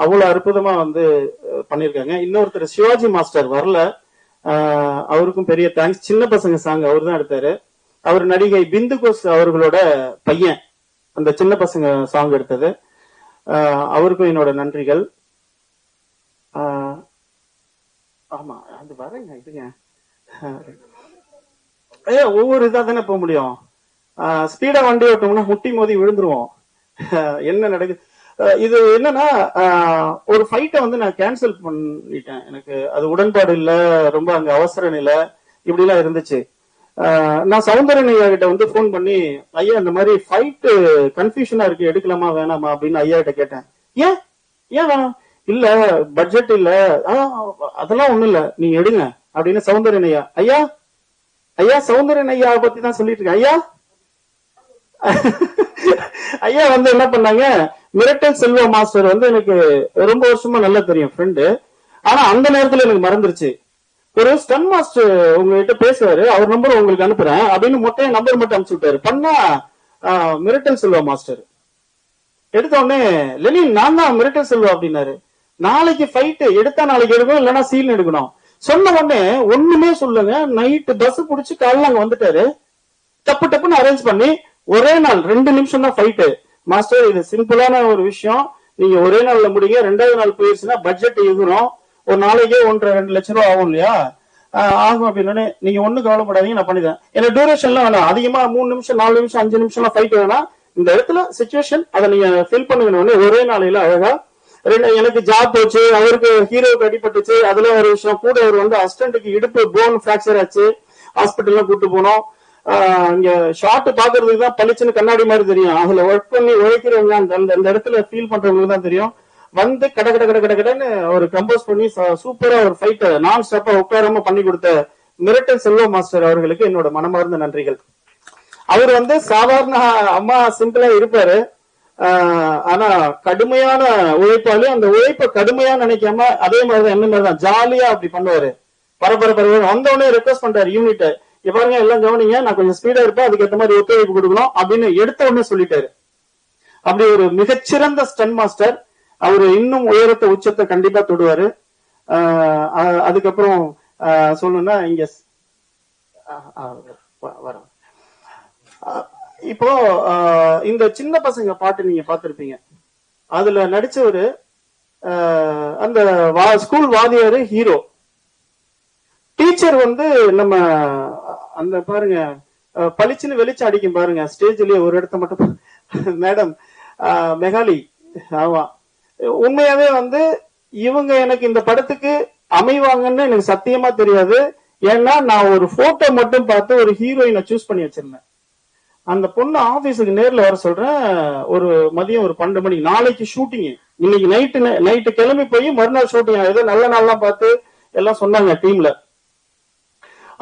அவ்வளவு அற்புதமா வந்து பண்ணிருக்காங்க. இன்னொருத்தர் சிவாஜி மாஸ்டர் வரல, அவருக்கும் பெரிய தேங்க்ஸ். சின்ன பசங்க சாங் அவர் தான் எடுத்தாரு. அவர் நடிகை பிந்து கோஷ் அவர்களோட பையன் அந்த சின்ன பசங்க சாங் எடுத்தது. அவருக்கும் என்னோட நன்றிகள். ஆமா அது வரேங்க இதுங்க, ஒவ்வொரு இதா தானே போக முடியும். ஸ்பீடா வண்டி ஓட்டோம்னா முட்டி மோதி விழுந்துருவோம். என்ன நடக்குது இது என்னன்னா, ஒரு ஃபைட்டை வந்து நான் கேன்சல் பண்ணிட்டேன். எனக்கு அது உடன்பாடு இல்ல, ரொம்ப அங்க அவசர நிலை இப்படி எல்லாம் இருந்துச்சு. நான் சௌந்தரன் ஐயா கிட்ட வந்து போன் பண்ணி, ஐயா இந்த மாதிரி ஃபைட்டு கன்ஃபியூஷனா இருக்கு, எடுக்கலாமா வேணாமா அப்படின்னு ஐயா கிட்ட கேட்டேன். ஏன் ஏன் வேணாம்? இல்ல பட்ஜெட் இல்ல, அதெல்லாம் ஒண்ணும் இல்ல நீங்க எடுங்க அப்படின்னு சௌந்தரன் ஐயா. ஐயா ஐயா சௌந்தரன் ஐயா பத்தி தான் சொல்லிட்டு இருக்கேன். ஐயா ஐயா வந்து என்ன பண்ணாங்க, மிரட்டல் செல்வா மாஸ்டர் வந்து எனக்கு ரொம்ப வருஷமா நல்லா தெரியும் ஃப்ரெண்டு. ஆனா அந்த நேரத்துல எனக்கு மறந்துருச்சு. ஒரு ஸ்டன் மாஸ்டர் உங்ககிட்ட பேசுவாரு, அவர் நம்பர் உங்களுக்கு அனுப்புறேன் அப்படின்னு மொட்டையா நம்பர் மட்டும் அனுப்பிச்சு விட்டாரு. பண்ணா மிரட்டல் செல்வா மாஸ்டர் எடுத்த உடனே, லெனின் நான் தான் மிரட்டல் செல்வா அப்படின்னாரு. நாளைக்கு ஃபைட் எடுத்தா நாளைக்கு எடுக்கணும், இல்லைன்னா சீன் எடுக்கணும். சொன்ன உடனே ஒண்ணுமே சொல்லுங்க, நைட்டு பஸ் புடிச்சு காலைல அங்க வந்துட்டாரு. டப்பு டப்புன்னு அரேஞ்ச் பண்ணி ஒரே நாள் 2 நிமிஷம் தான் ஃபைட்டு. மாஸ்டர் இது சிம்பிளான ஒரு விஷயம், நீங்க ஒரே நாள்ல முடிங்க, 2வது நாள் போயிருச்சுன்னா பட்ஜெட் எகுறோம், ஒரு நாளைக்கே 1.5-2 லட்சம் ரூபாய் ஆகும் இல்லையா, ஆகும் அப்படின்னு. நீங்க ஒண்ணு கவலைப்படாதீங்க, நான் பண்ணிதேன். ஏன்னா டியூரேஷன்லாம் வேணாம் அதிகமா, 3 நிமிஷம் 4 நிமிஷம் 5 நிமிஷம்லாம் ஃபைட் வேணாம். இந்த இடத்துல சிச்சுவேஷன் அதை நீங்க ஃபில் பண்ணுங்க. ஒரே நாளையில அழகா எனக்கு ஜாப் போச்சு, அவருக்கு ஹீரோவுக்கு அடிபட்டுச்சு, அதுல ஒரு விஷயம் கூட. அவர் வந்து அசிஸ்டன்ட்டுக்கு இடுப்பு போன் பிராக்சர் ஆச்சு, ஹாஸ்பிட்டல்ல கூட்டு போனோம். இங்க ஷார்ட் பாக்குறதுக்கு தான் பளிச்சுன்னு கண்ணாடி மாதிரி தெரியும், அதுல ஒர்க் பண்ணி உழைக்கிறவங்க அந்த இடத்துல ஃபீல் பண்றவங்களுக்கு தான் தெரியும். வந்து கட கட கட கட கடன்னு அவர் கம்போஸ் பண்ணி சூப்பரா ஒரு ஃபைட் நான் ஸ்டாப்பா உட்காராம பண்ணி கொடுத்த மிரட்டல் செல்வா மாஸ்டர் அவர்களுக்கு என்னோட மனமார்ந்த நன்றிகள். அவர் வந்து சாதாரண அம்மா சிம்பிளா இருப்பாரு, ஆனா கடுமையான உழைப்பாளி. அந்த உழைப்பை கடுமையா நினைக்காம அதே மாதிரிதான் என்ன மாதிரிதான் ஜாலியா அப்படி பண்ணுவாரு. பரபர வந்த உடனே ரெக்வஸ்ட் பண்றாரு யூனிட், பாருங்க எல்லாம் கவனிங்க, நான் கொஞ்சம் ஸ்பீடா இருப்பேன், அதுக்கேற்ற மாதிரி ஒத்துழைப்பு கொடுக்கணும் அப்படின்னு எடுத்த உடனே சொல்லிட்டாரு. அப்படி ஒரு மிகச்சிறந்த ஸ்டன் மாஸ்டர். அவரு இன்னும் உயரத்தை உச்சத்தை கண்டிப்பா தொடுவாரு. அதுக்கப்புறம் சொல்லணும்னா இங்க வர இப்போ இந்த சின்ன பசங்க பாட்டு நீங்க பாத்திருப்பீங்க, அதுல நடிச்சவரு அந்த ஸ்கூல் வாதியாரு ஹீரோ. டீச்சர் வந்து நம்ம அந்த பாருங்க பளிச்சுன்னு வெளிச்சம் அடிக்கும் பாருங்க ஸ்டேஜ்லயே ஒரு இடத்த மட்டும் மேடம் மெகாலி. ஆமா உண்மையாவே வந்து இவங்க எனக்கு இந்த படத்துக்கு அமைவாங்கன்னு எனக்கு சத்தியமா தெரியாது. ஏன்னா நான் ஒரு போட்டோ மட்டும் பார்த்து ஒரு ஹீரோயினை சூஸ் பண்ணி வச்சிருந்தேன். அந்த பொண்ணு ஆபீஸுக்கு நேர்ல வர சொல்றேன், ஒரு மதியம் ஒரு 12 மணி. நாளைக்கு ஷூட்டிங், இன்னைக்கு நைட்டு கிளம்பி போய் மறுநாள் ஷூட்டிங். ஏதோ நல்ல நாள்லாம் பார்த்து எல்லாம் சொன்னாங்க டீம்ல.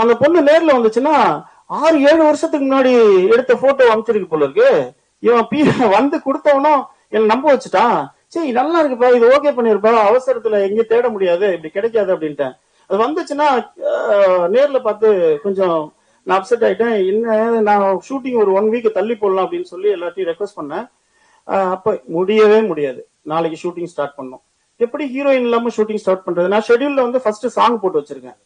அந்த பொண்ணு நேர்ல வந்துச்சுன்னா 6-7 வருஷத்துக்கு முன்னாடி எடுத்த போட்டோ அமைச்சிருக்கு போல இருக்கு. இவன் வந்து கொடுத்தவனும் என்ன நம்ப வச்சுட்டான். சரி நல்லா இருக்குப்பா, இது ஓகே பண்ணிருப்பா, அவசரத்துல எங்க தேட முடியாது, இப்படி கிடைக்காது அப்படின்ட்டேன். அது வந்துச்சுன்னா நேர்ல பார்த்து கொஞ்சம் நான் அப்செட் ஆயிட்டேன். என்ன நான் ஷூட்டிங் ஒரு 1 வீக் தள்ளி போடலாம் அப்படின்னு சொல்லி எல்லாத்தையும் ரெக்வஸ்ட் பண்ணேன். அப்ப முடியவே முடியாது, நாளைக்கு ஷூட்டிங் ஸ்டார்ட் பண்ணோம். எப்படி ஹீரோயின் இல்லாம ஷூட்டிங் ஸ்டார்ட் பண்றது? நான் ஷெட்யூல்ல வந்து ஃபர்ஸ்ட் சாங் போட்டு வச்சிருக்கேன்.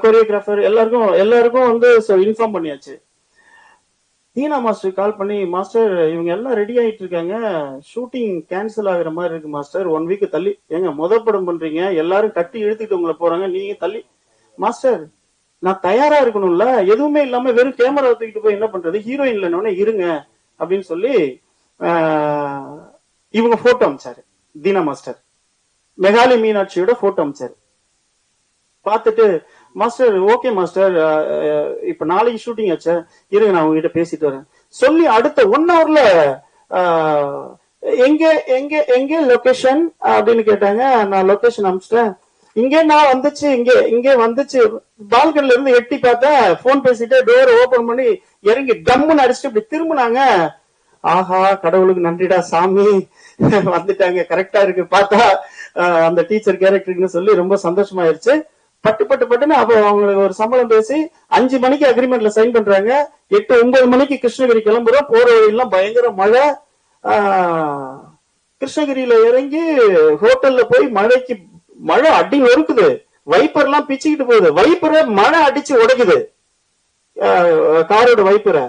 கொரியோகிராஃபர் எல்லாருக்கும் வந்து இன்ஃபார்ம் பண்ணியாச்சு. தீனா மாஸ்டர் கால் பண்ணி, மாஸ்டர் இவங்க எல்லாம் ரெடி ஆயிட்டு இருக்காங்க, ஷூட்டிங் கேன்சல் ஆகுற மாதிரி இருக்கு மாஸ்டர், 1 வீக் தள்ளி. ஏங்க படம் பண்றீங்க, எல்லாரும் கட்டி இழுத்துட்டு உங்களை போறாங்க, நீங்க தள்ளி. மாஸ்டர் நான் தயாரா இருக்கணும்ல, எதுவுமே இல்லாம வெறும் கேமரா தூக்கிட்டு போய் என்ன பண்றது, ஹீரோயின் இல்லைன்னு இருங்க அப்படின்னு சொல்லி இவங்க போட்டோ அமைச்சாரு. தீனா மாஸ்டர் மெகாலி மீனாட்சியோட போட்டோ அமைச்சாரு. பார்த்துட்டு மாஸ்டர் ஓகே மாஸ்டர், இப்ப நாளைக்கு ஷூட்டிங் ஆச்சு, இருங்க நான் உங்ககிட்ட பேசிட்டு வரேன் சொல்லி அடுத்த 1 ஹவர்ல எங்க எங்க எங்க லொகேஷன் அப்படின்னு கேட்டாங்க. நான் லொகேஷன் அனுப்பிச்சிட்டேன். இங்கே நான் வந்துச்சு, இங்கே வந்துச்சு. பால்கனில இருந்து எட்டி பார்த்தேன், போன் பேசிட்டு டோர் ஓபன் பண்ணி இறங்கி டம்முன்னு அடிச்சுட்டு இப்படி திரும்பினாங்க. ஆஹா கடவுளுக்கு நன்றிடா சாமி, வந்துட்டாங்க, கரெக்டா இருக்கு. பார்த்தா அந்த டீச்சர் கேரக்டர்னு சொல்லி ரொம்ப சந்தோஷமாயிருச்சு. பட்டுன்னு அப்ப அவங்களுக்கு ஒரு சம்பளம் பேசி 5 மணிக்கு அக்ரிமெண்ட்ல சைன் பண்றாங்க. 8-9 மணிக்கு கிருஷ்ணகிரி கிளம்புறோம். போற வழியெல்லாம் பயங்கர மழை. கிருஷ்ணகிரியில இறங்கி ஹோட்டல்ல போய் மழை அடி நொறுக்குது. வைப்பர் எல்லாம் பிச்சுக்கிட்டு போகுது. வைப்பரை மழை அடிச்சு உடைக்குது, காரோட வைப்பரை.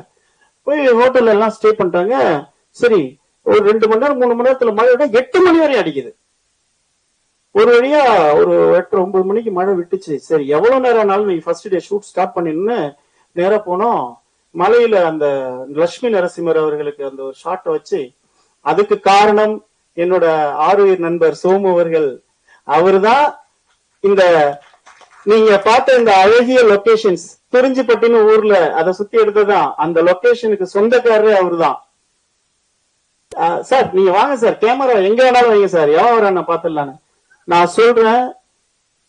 போய் ஹோட்டல்ல எல்லாம் ஸ்டே பண்றாங்க. சரி, ஒரு 2 மணி நேரம் 3 மணி நேரத்துல மழை 8 மணி வரையும் அடிக்குது. ஒரு வழியா ஒரு 8-9 மணிக்கு மழை விட்டுச்சு. சரி, எவ்வளவு நேரம் ஆனாலும் நீ ஃபர்ஸ்ட் டே ஷூட் ஸ்டார்ட் பண்ணின்னு நேரா போனோம். மலையில அந்த லட்சுமி நரசிம்மர் அவர்களுக்கு அந்த ஒரு ஷாட்டை வச்சு, அதுக்கு காரணம் என்னோட ஆருயிர் நண்பர் சோமு அவர்கள். அவருதான் இந்த நீங்க பார்த்த இந்த அழகிய லொகேஷன்ஸ் குறிஞ்சிப்பட்டின்னு ஊர்ல அதை சுத்தி எடுத்ததான். அந்த லொகேஷனுக்கு சொந்தக்காரரே அவருதான். சார் நீங்க வாங்க சார், கேமரா எங்க வேணாலும் வைங்க சார், எவன் வர நான் பாத்துடலான்னு. நான் சொல்றேன்,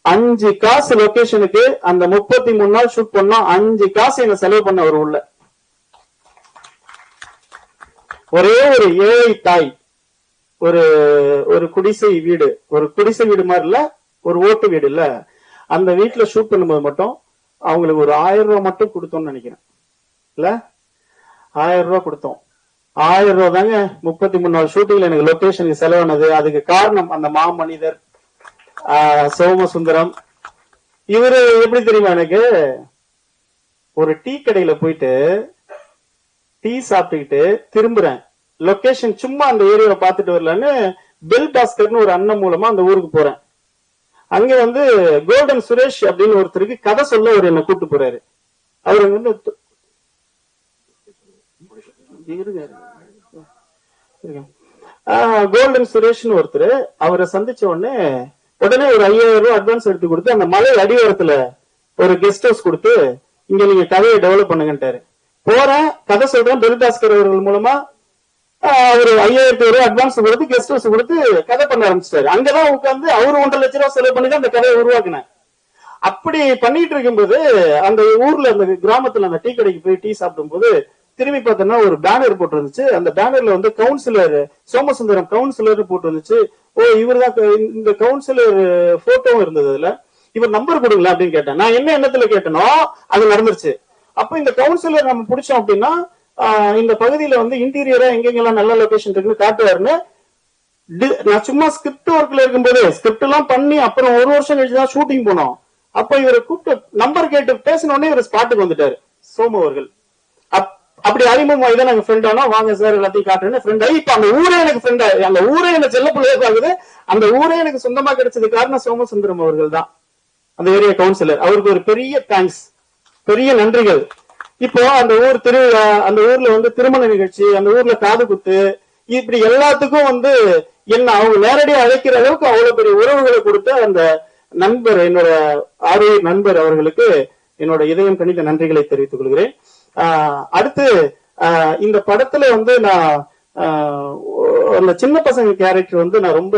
5 காசு லொகேஷனுக்கு அந்த 33 நாள் ஷூட் பண்ணோம். 5 காசு எங்க செலவு பண்ண ஒரு உள்ள. ஒரே ஒரு ஏழை தாய், ஒரு குடிசை வீடு, ஒரு குடிசை வீடு மாதிரி இல்ல, ஒரு ஓட்டு வீடு இல்ல, அந்த வீட்டுல ஷூட் பண்ணும்போது மட்டும் அவங்களுக்கு ஒரு 1000 ரூபாய் மட்டும் கொடுத்தோம்னு நினைக்கிறேன். இல்ல 1000 ரூபாய் கொடுத்தோம். 1000 ரூபாய் தாங்க 33 நாள் ஷூட்டிங்ல எனக்கு லொகேஷனுக்கு செலவானது. அதுக்கு காரணம் அந்த மாமனிதர் சோமசுந்தரம். இவரு எப்படி தெரியுமா, எனக்கு ஒரு டீ கடையில போயிட்டு டீ சாப்பிட்டுக்கிட்டு திரும்புறேன். லொகேஷன் சும்மா அந்த ஏரியாவை பார்த்துட்டு வரலான்னு பெல் பாஸ்கர்னு ஒரு அண்ணன் மூலமா அந்த ஊருக்கு போறேன். அங்க வந்து கோல்டன் சுரேஷ் அப்படின்னு ஒருத்தருக்கு கதை சொல்ல அவர் என்ன கூப்பிட்டு போறாரு. அவர் வந்து கோல்டன் சுரேஷ்னு ஒருத்தர். அவரை சந்திச்ச உடனே ஒரு 5000 ரூபாய் அட்வான்ஸ் எடுத்து கொடுத்து அந்த மலை அடிவாரத்துல ஒரு கெஸ்ட் ஹவுஸ் கொடுத்து இங்க நீங்க கதையை டெவலப் பண்ணுங்கன்ட்டாரு. போறேன், கதை சொல்றேன். பெல் பாஸ்கர் அவர்கள் மூலமா ஒரு 5000 ரூபாய் அட்வான்ஸ் கொடுத்து கெஸ்ட் ஹவுஸ் கொடுத்து கதை பண்ண ஆரம்பிச்சிட்டாரு. அங்கதான் உட்காந்து அவரு 1.5 லட்சம் ரூபாய் செலவு பண்ணி தான் அந்த கதையை உருவாக்குனேன். அப்படி பண்ணிட்டு இருக்கும்போது அந்த ஊர்ல அந்த கிராமத்துல அந்த டீ கடைக்கு போய் டீ சாப்பிடும் போது திரும்பி பார்த்தோம்னா ஒரு பேனர் போட்டு இருந்துச்சு. அந்த பேனர்ல வந்து கவுன்சிலர் சோமசுந்தரம் கவுன்சிலர் போட்டு இருந்துச்சு. ஓ, இவர் தான் இந்த கவுன்சிலர் போட்டோவும் இருந்தது. அதுல இவர் நம்பர் கொடுங்களா அப்படின்னு கேட்டேன். நான் என்ன எண்ணத்துல கேட்டனோ அது நடந்துருச்சு. அப்ப இந்த கவுன்சிலர் நம்ம பிடிச்சோம் அப்படின்னா இந்த பகுதியில வந்து இன்டீரியரா எங்கெங்கெல்லாம் நல்ல லொகேஷன் இருக்குன்னு காட்டுவாருன்னு நான் சும்மா ஸ்கிரிப்ட் ஒர்க்ல இருக்கும்போது ஸ்கிரிப்ட் எல்லாம் பண்ணி அப்புறம் 1 வருஷம் கழிச்சுதான் ஷூட்டிங் போனோம். அப்ப இவரை கூப்பிட்டு நம்பர் கேட்டு பேசினோடனே இவர் ஸ்பாட்டுக்கு வந்துட்டாரு சோமு அவர்கள். அப்படி அறிமுகம் இதான் நாங்க ஃப்ரெண்ட் ஆனோம். வாங்க சார் எல்லாத்தையும் காட்டுறேன்னு ஃப்ரெண்ட் ஆகி இப்ப அந்த ஊரே எனக்கு ஃப்ரெண்ட் ஆகுது. அந்த ஊரே எனக்கு செல்ல பிள்ளையா ஆகுது. அந்த ஊரே எனக்கு சொந்தமா கிடைச்சது காரணம் சோமசுந்தரம் அவர்கள் தான், அந்த ஏரியா கவுன்சிலர். அவருக்கு ஒரு பெரிய தேங்க்ஸ், பெரிய நன்றிகள். இப்போ அந்த ஊர் திருவிழா, அந்த ஊர்ல வந்து திருமண நிகழ்ச்சி, அந்த ஊர்ல காது குத்து, இப்படி எல்லாத்துக்கும் வந்து என்ன அவங்க நேரடியாக அழைக்கிற அளவுக்கு அவ்வளவு பெரிய உறவுகளை கொடுத்த அந்த நண்பர், என்னோட ஆரோக்கிய நண்பர் அவர்களுக்கு என்னோட இதயம் கணித நன்றிகளை தெரிவித்துக் கொள்கிறேன். அடுத்து இந்த படத்துல வந்து நான் அந்த சின்ன பசங்க கேரக்டர் வந்து நான் ரொம்ப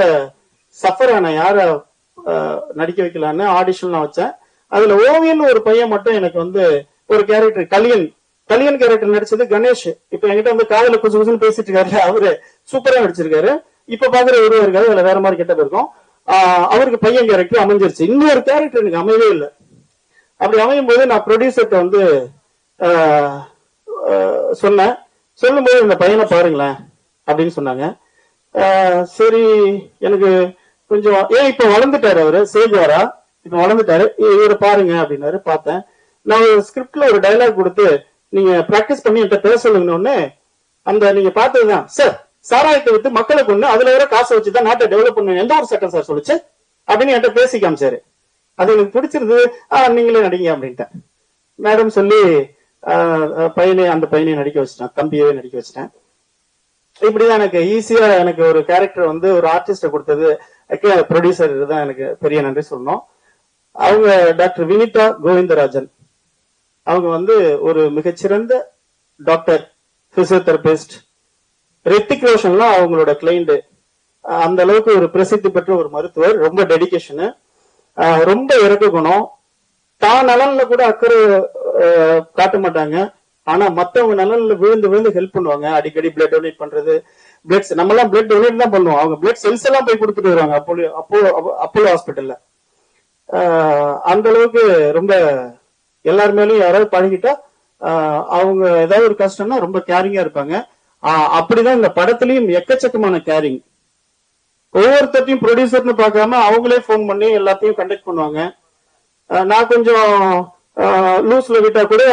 சஃபர் ஆன யார நடிக்க வைக்கலான்னு ஆடிஷன் நான் வச்சேன். அதுல ஓவியன் ஒரு பையன் மட்டும் எனக்கு வந்து ஒரு கேரக்டர் கலியன் கேரக்டர் நடிச்சது கணேஷ். இப்ப என்கிட்ட வந்து காதல குசு குசுன்னு பேசிட்டு இருக்காரு. அவரு சூப்பரா நடிச்சிருக்காரு. இப்ப பாக்குற உருவம் இருக்காரு, அதுல வேற மாதிரி கெட்ட இருக்கும். அவருக்கு பையன் கேரக்டர் அமைஞ்சிருச்சு. இன்னொரு கேரக்டர் எனக்கு அமையவே இல்லை. அப்படி அமையும் போது நான் ப்ரொடியூசர்கிட்ட வந்து சொன்னேன். சொல்லும் போது இந்த பையனை பாருங்களேன் அப்படின்னு சொன்னாங்க. சரி, எனக்கு கொஞ்சம் இப்ப வளர்ந்துட்டாரு அவரு, சேஜாரா இப்ப வளர்ந்துட்டாரு, இவரை பாருங்க அப்படின்னாரு. பார்த்தேன். நான் ஒரு ஸ்கிரிப்ட்ல ஒரு டைலாக் கொடுத்து நீங்க பிராக்டிஸ் பண்ணி என்கிட்ட பேச சொல்லுங்கன்னு, அந்த நீங்க பார்த்ததுதான் சார், சாராயத்தை விட்டு மக்களை கொண்டு அதுல வேற காசை வச்சுதான் நாட்டை டெவலப் பண்ணுவேன், எந்த ஒரு சட்டம் சார் சொல்லுச்சு அப்படின்னு என்கிட்ட பேசி காமிச்சாரு. அது எனக்கு பிடிச்சிருந்தது. நீங்களே நடிங்க அப்படின்ட்டேன். மேடம் சொல்லி அந்த பையனை நடிக்க வச்சிட்டேன், தம்பியவே நடிக்க வச்சிட்டேன். இப்படிதான் எனக்கு ஈஸியா எனக்கு ஒரு கேரக்டர் வந்து ஒரு ஆர்டிஸ்ட கொடுத்தது ப்ரொடியூசர் தான் எனக்கு பெரிய நன்றி சொல்லணும். அவங்க டாக்டர் வினிதா கோவிந்தராஜன், அவங்க வந்து ஒரு மிகச்சிறந்த டாக்டர், பிசியோதெரபிஸ்ட். ரித்திக் ரோஷன்லாம் அவங்களோட கிளைண்ட். அந்த அளவுக்கு ஒரு பிரசித்தி பெற்ற ஒரு மருத்துவர். ரொம்ப டெடிகேஷனு, ரொம்ப இறக்க குணம். தான் நலன்ல கூட அக்கறை காட்ட மாட்டாங்க. ஆனா மத்தவங்க நலன்ல விழுந்து ஹெல்ப் பண்ணுவாங்க. அடிக்கடி பிளட் டொனேட் பண்றது, பிளட் நம்ம எல்லாம் பிளட் டொனேட் தான் பண்ணுவோம். அவங்க பிளட் செல்ஸ் எல்லாம் போய் கொடுத்துட்டு வருவாங்க அப்போலோ ஹாஸ்பிட்டல்ல. அந்த அளவுக்கு ரொம்ப எல்லார் மேலயும் யாராவது பழகிட்டா அவங்க ஏதாவது ஒரு கஷ்டம்னா ரொம்ப கேரிங்கா இருப்பாங்க. அப்படிதான் இந்த படத்துலயும் எக்கச்சக்கமான கேரிங். ஒவ்வொருத்தையும் ப்ரொடியூசர்னு பார்க்காம அவங்களே போன் பண்ணி எல்லாத்தையும் கண்டக்ட் பண்ணுவாங்க. நான் கொஞ்சம் லூஸ்ல விட்டா கூட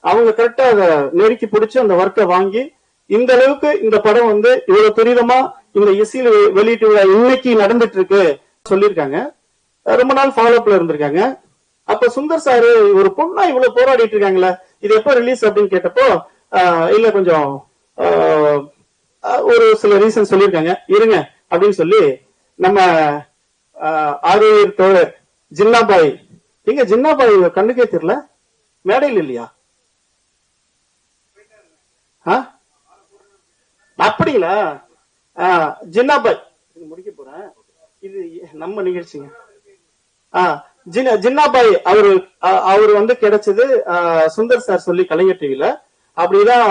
அவங்க கரெக்டா அதை நெருக்கி பிடிச்சு அந்த ஒர்க்கை வாங்கி இந்த அளவுக்கு இந்த படம் வந்து இவ்வளவு துரிதமா இந்த இசையில வெளியீட்டு விழா இன்னைக்கு நடந்துட்டு இருக்கு சொல்லியிருக்காங்க. ரொம்ப நாள் ஃபாலோ அப்ல இருந்திருக்காங்க. அப்ப சுந்தர் சாரு ஒரு பொண்ணா இவ்வளவு போராடிட்டு இருக்காங்களே, இது எப்ப ரிலீஸ் அப்படின்னு கேட்டப்போ இல்ல கொஞ்சம் ஒரு சில ரீசன் சொல்லியிருக்காங்க, இருங்க அப்படின்னு சொல்லி நம்ம ஆரோக்கிய தோழர் ஜின்னாபாய், எங்க ஜின்னாபாய் கண்ணுக்கே தெரியல, மேடையில் இல்லையா? அப்படிங்களா? ஜின்னாபாய் முடிக்க போறேன், இது நம்ம நிகழ்ச்சிங்க. ஜின்னாபாய் அவரு வந்து கிடைச்சது சுந்தர் சார் சொல்லி கலைஞர் டிவில. அப்படிதான்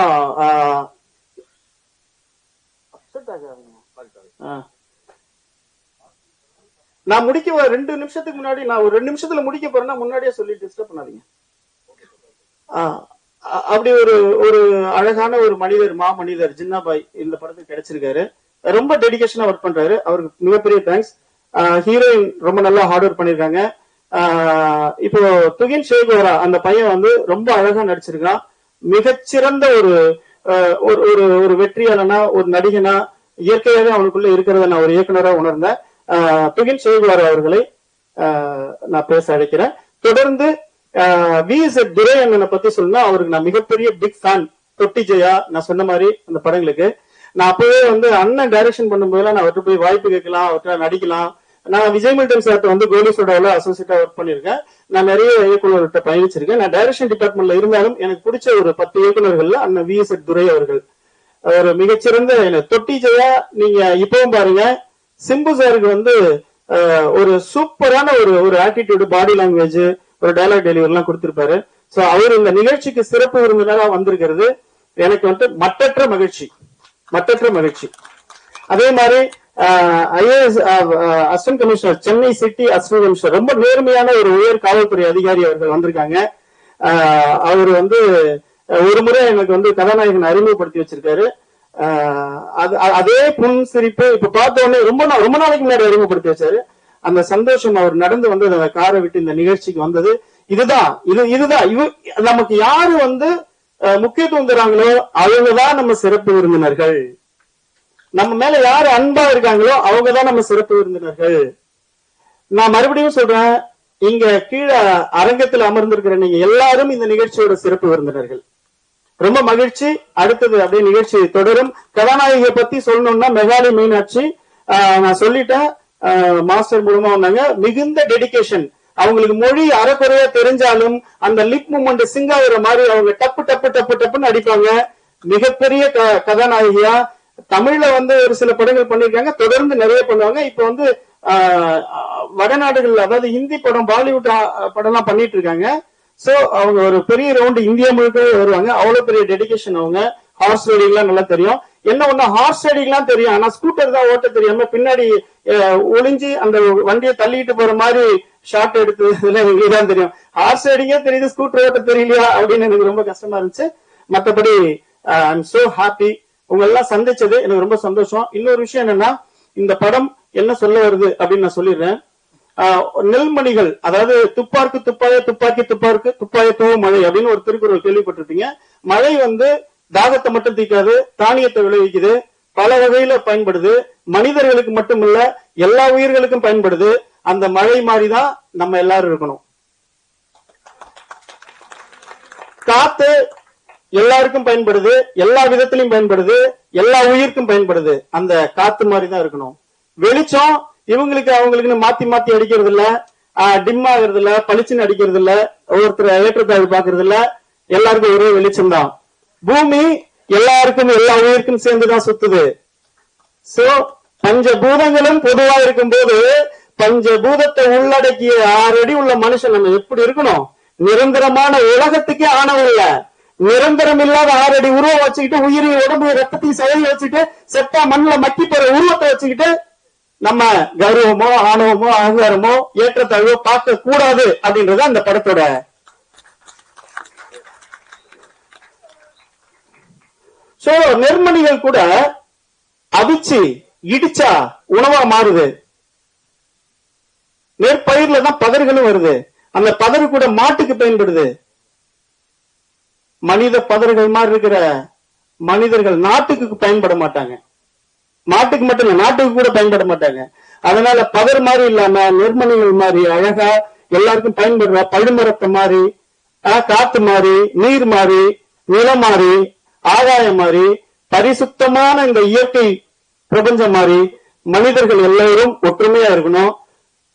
நான் முடிக்க 2 நிமிஷத்துக்கு முன்னாடி, நான் ஒரு 2 நிமிஷத்துல முடிக்க போறேன்னா முன்னாடியே சொல்லி டிஸ்டர்ப் பண்ணாதீங்க. அப்படி ஒரு அழகான ஒரு மனிதர், மாமனிதர் ஜின்னாபாய் இந்த படத்துக்கு கிடைச்சிருக்காரு. ரொம்ப டெடிகேஷனா ஒர்க் பண்றாரு. அவருக்கு மிகப்பெரிய தேங்க்ஸ். ஹீரோயின் ரொம்ப நல்லா ஹார்ட் ஒர்க் பண்ணிருக்காங்க. இப்போ துகின் ஷேகோரா அந்த பையன் வந்து ரொம்ப அழகா நடிச்சிருக்கான். மிகச்சிறந்த ஒரு வெற்றியாளனா, ஒரு நடிகனா, இயற்கையாவே அவனுக்குள்ள இருக்கிறத நான் ஒரு இயக்குனரா உணர்ந்தேன். துகின் ஷேகோரா அவர்களை நான் பேச அழைக்கிறேன். தொடர்ந்து VZ துரை அண்ணனை பத்தி சொன்னா அவருக்கு நான் மிகப்பெரிய பிக் ஃபேன். தொட்டி ஜெயா நான் சொன்ன மாதிரி அந்த படங்களுக்கு நான் அப்பவே வந்து அண்ணன் டைரக்ஷன் பண்ணும்போதெல்லாம் நான் அவர்கிட்ட போய் வாய்ப்பு கேட்கலாம், அவர்கிட்ட நடிக்கலாம். நான் விஜய் மில்டன் சார்ட்ட வந்து கோலி சோடாவில் அசோசியேட்டா ஒர்க் பண்ணிருக்கேன். நான் நிறைய இயக்குநர்கிட்ட பயணிச்சிருக்கேன். நான் டைரக்ஷன் டிபார்ட்மெண்ட்ல இருந்தாலும் எனக்கு பிடிச்ச ஒரு 10 இயக்குநர்கள்ல அண்ணன் VZ துரை அவர்கள் ஒரு மிகச்சிறந்த. தொட்டி ஜெயா நீங்க இப்பவும் பாருங்க, சிம்பு சாருக்கு வந்து ஒரு சூப்பரான ஒரு ஆட்டிடியூடு, பாடி லாங்குவேஜ், ஒரு டயலாக் டெலிவரி எல்லாம் கொடுத்திருப்பாரு. சோ அவர் இந்த நிகழ்ச்சிக்கு சிறப்பு விருந்தினரா வந்திருக்கிறது எனக்கு வந்து மட்டற்ற மகிழ்ச்சி. அதே மாதிரி IAS assistant commissioner, Chennai city assistant commissioner, ரொம்ப நேர்மையான ஒரு உயர் காவல்துறை அதிகாரி அவர்கள் வந்திருக்காங்க. அவர் வந்து ஒரு முறை எனக்கு வந்து கதாநாயகன் அறிமுகப்படுத்தி வச்சிருக்காரு. அதே புன் சிரிப்பு இப்ப பார்த்த உடனே ரொம்ப நாளைக்கு முன்னாடி அறிமுகப்படுத்தி வச்சாரு. அந்த சந்தோஷம், அவர் நடந்து வந்து அந்த காரை விட்டு இந்த நிகழ்ச்சிக்கு வந்தது. இதுதான் நமக்கு யாரு வந்து முக்கியத்துவம் தராங்களோ அவங்கதான் நம்ம சிறப்பு விருந்தினர்கள். நம்ம மேல யாரு அன்பா இருக்காங்களோ அவங்கதான் நம்ம சிறப்பு விருந்தினர்கள். நான் மறுபடியும் சொல்றேன், இங்க கீழே அரங்கத்தில் அமர்ந்திருக்கிற நீங்க எல்லாரும் இந்த நிகழ்ச்சியோட சிறப்பு விருந்தினர்கள். ரொம்ப மகிழ்ச்சி. அடுத்தது அப்படியே நிகழ்ச்சி தொடரும். கதாநாயகியை பத்தி சொல்லணும்னா மெகாலி மீனாட்சி நான் சொல்லிட்டேன். மாஸ்டர் மூலமா வந்தாங்க. மிகுந்த டெடிகேஷன். அவங்களுக்கு மொழி அரைக்குறையா தெரிஞ்சாலும் அந்த லிப் மூமெண்ட் சிங்காகிற மாதிரி அவங்க டப்பு டப்பு டப்பு டப்புன்னு அடிப்பாங்க. மிகப்பெரிய கதாநாயகியா தமிழ்ல வந்து ஒரு சில படங்கள் பண்ணிருக்காங்க, தொடர்ந்து நிறைய பண்ணுவாங்க. இப்ப வந்து வடநாடுகள், அதாவது ஹிந்தி படம், பாலிவுட் படம் எல்லாம் பண்ணிட்டு இருக்காங்க. சோ அவங்க ஒரு பெரிய ரவுண்ட் இந்தியா முழுக்க வருவாங்க. அவ்வளவு பெரிய டெடிகேஷன். அவங்க ஹார்ஸ் ரைடிங் எல்லாம் நல்லா தெரியும். என்ன ஒண்ணு, ஹார்ஸ் ரைடிங் எல்லாம் தெரியும், ஆனா ஸ்கூட்டர் தான் ஓட்ட தெரியாம பின்னாடி ஒளிஞ்சு அந்த வண்டியை தள்ளிட்டு போற மாதிரி ஷார்ட் எடுத்து எங்களுக்கு தான் தெரியும். ஹார்ஸ் ரைடிங்கே தெரியுது, ஸ்கூட்டர் ஓட்ட தெரியலையா அப்படின்னு எனக்கு ரொம்ப கஷ்டமா இருந்துச்சு. மற்றபடி ஐ எம் சோ ஹாப்பி. உங்க எல்லாம் சந்திச்சது எனக்கு ரொம்ப சந்தோஷம். இன்னொரு விஷயம் என்னன்னா, இந்த படம் என்ன சொல்ல வருது அப்படின்னு நான் சொல்லிடுறேன். நெல்மணிகள், அதாவது துப்பார்க்கு துப்பாய, துப்பாக்கி துப்பார்க்கு துப்பாய தூவும் மழை அப்படின்னு ஒரு திருக்குறள் கேள்விப்பட்டிருப்பீங்க. மழை வந்து தாகத்தை மட்டும் தீக்காது, தானியத்தை விளைவிக்குது, பல வகையில பயன்படுது. மனிதர்களுக்கு மட்டும் இல்ல, எல்லா உயிர்களுக்கும் பயன்படுது. அந்த மழை மாதிரிதான் நம்ம எல்லாரும் இருக்கணும். காத்து எல்லாருக்கும் பயன்படுது, எல்லா விதத்திலையும் பயன்படுது, எல்லா உயிருக்கும் பயன்படுது. அந்த காத்து மாதிரி தான் இருக்கணும். வெளிச்சம் இவங்களுக்கு அவங்களுக்கு மாத்தி மாத்தி அடிக்கிறது இல்ல, டிம் ஆகிறது இல்ல, பளிச்சுன்னு அடிக்கிறது இல்ல, ஒவ்வொருத்தர் ஏற்றத்தாழ்வு பாக்குறது இல்ல, எல்லாருக்கும் ஒரே வெளிச்சம் தான். பூமி எல்லாருக்கும் எல்லா உயிருக்கும் சேர்ந்துதான் சுத்துது. சோ பஞ்சபூதங்களும் பொதுவா இருக்கும் போது பஞ்சபூதத்தை உள்ளடக்கிய 6 அடி உள்ள மனுஷன் நம்ம எப்படி இருக்கணும்? நிரந்தரமான உலகத்துக்கே ஆனவன் இல்ல, நிரந்தரம் இல்லாத 6 அடி உருவம் வச்சுக்கிட்டு, உயிரி உடம்பு ரத்தத்தையும் செயலி வச்சுக்கிட்டு, செத்தா மண்ணுல மக்கி போற உருவத்தை வச்சுக்கிட்டு நம்ம கௌரவமோ ஆணவமோ அகங்காரமோ ஏற்றத்தாழ்வோ பார்க்க கூடாது அப்படின்றது அந்த படத்தோட. சோ நெற்மணிகள் கூட அவிச்சு இடிச்சா உணவா மாறுது. நெற்பயிர்ல தான் பதர்களும் வருது. அந்த பதறு கூட மாட்டுக்கு பயன்படுது. மனித பதர்கள் மாதிரி இருக்கிற மனிதர்கள் நாட்டுக்கு பயன்பட மாட்டாங்க. மாட்டுக்கு மட்டும் இல்ல, நாட்டுக்கு கூட பயன்பட மாட்டாங்க. அதனால பதர் மாதிரி இல்லாம நெற்மணிகள் மாதிரி அழகா எல்லாருக்கும் பயன்படுற பழுமரத்தை மாதிரி, காத்து மாதிரி, நீர் மாதிரி, நிலம் மாதிரி, ஆகாயம் மாதிரி, பரிசுத்தமான இந்த இயற்கை பிரபஞ்சம் மாதிரி மனிதர்கள் எல்லாரும் ஒற்றுமையா இருக்கணும்.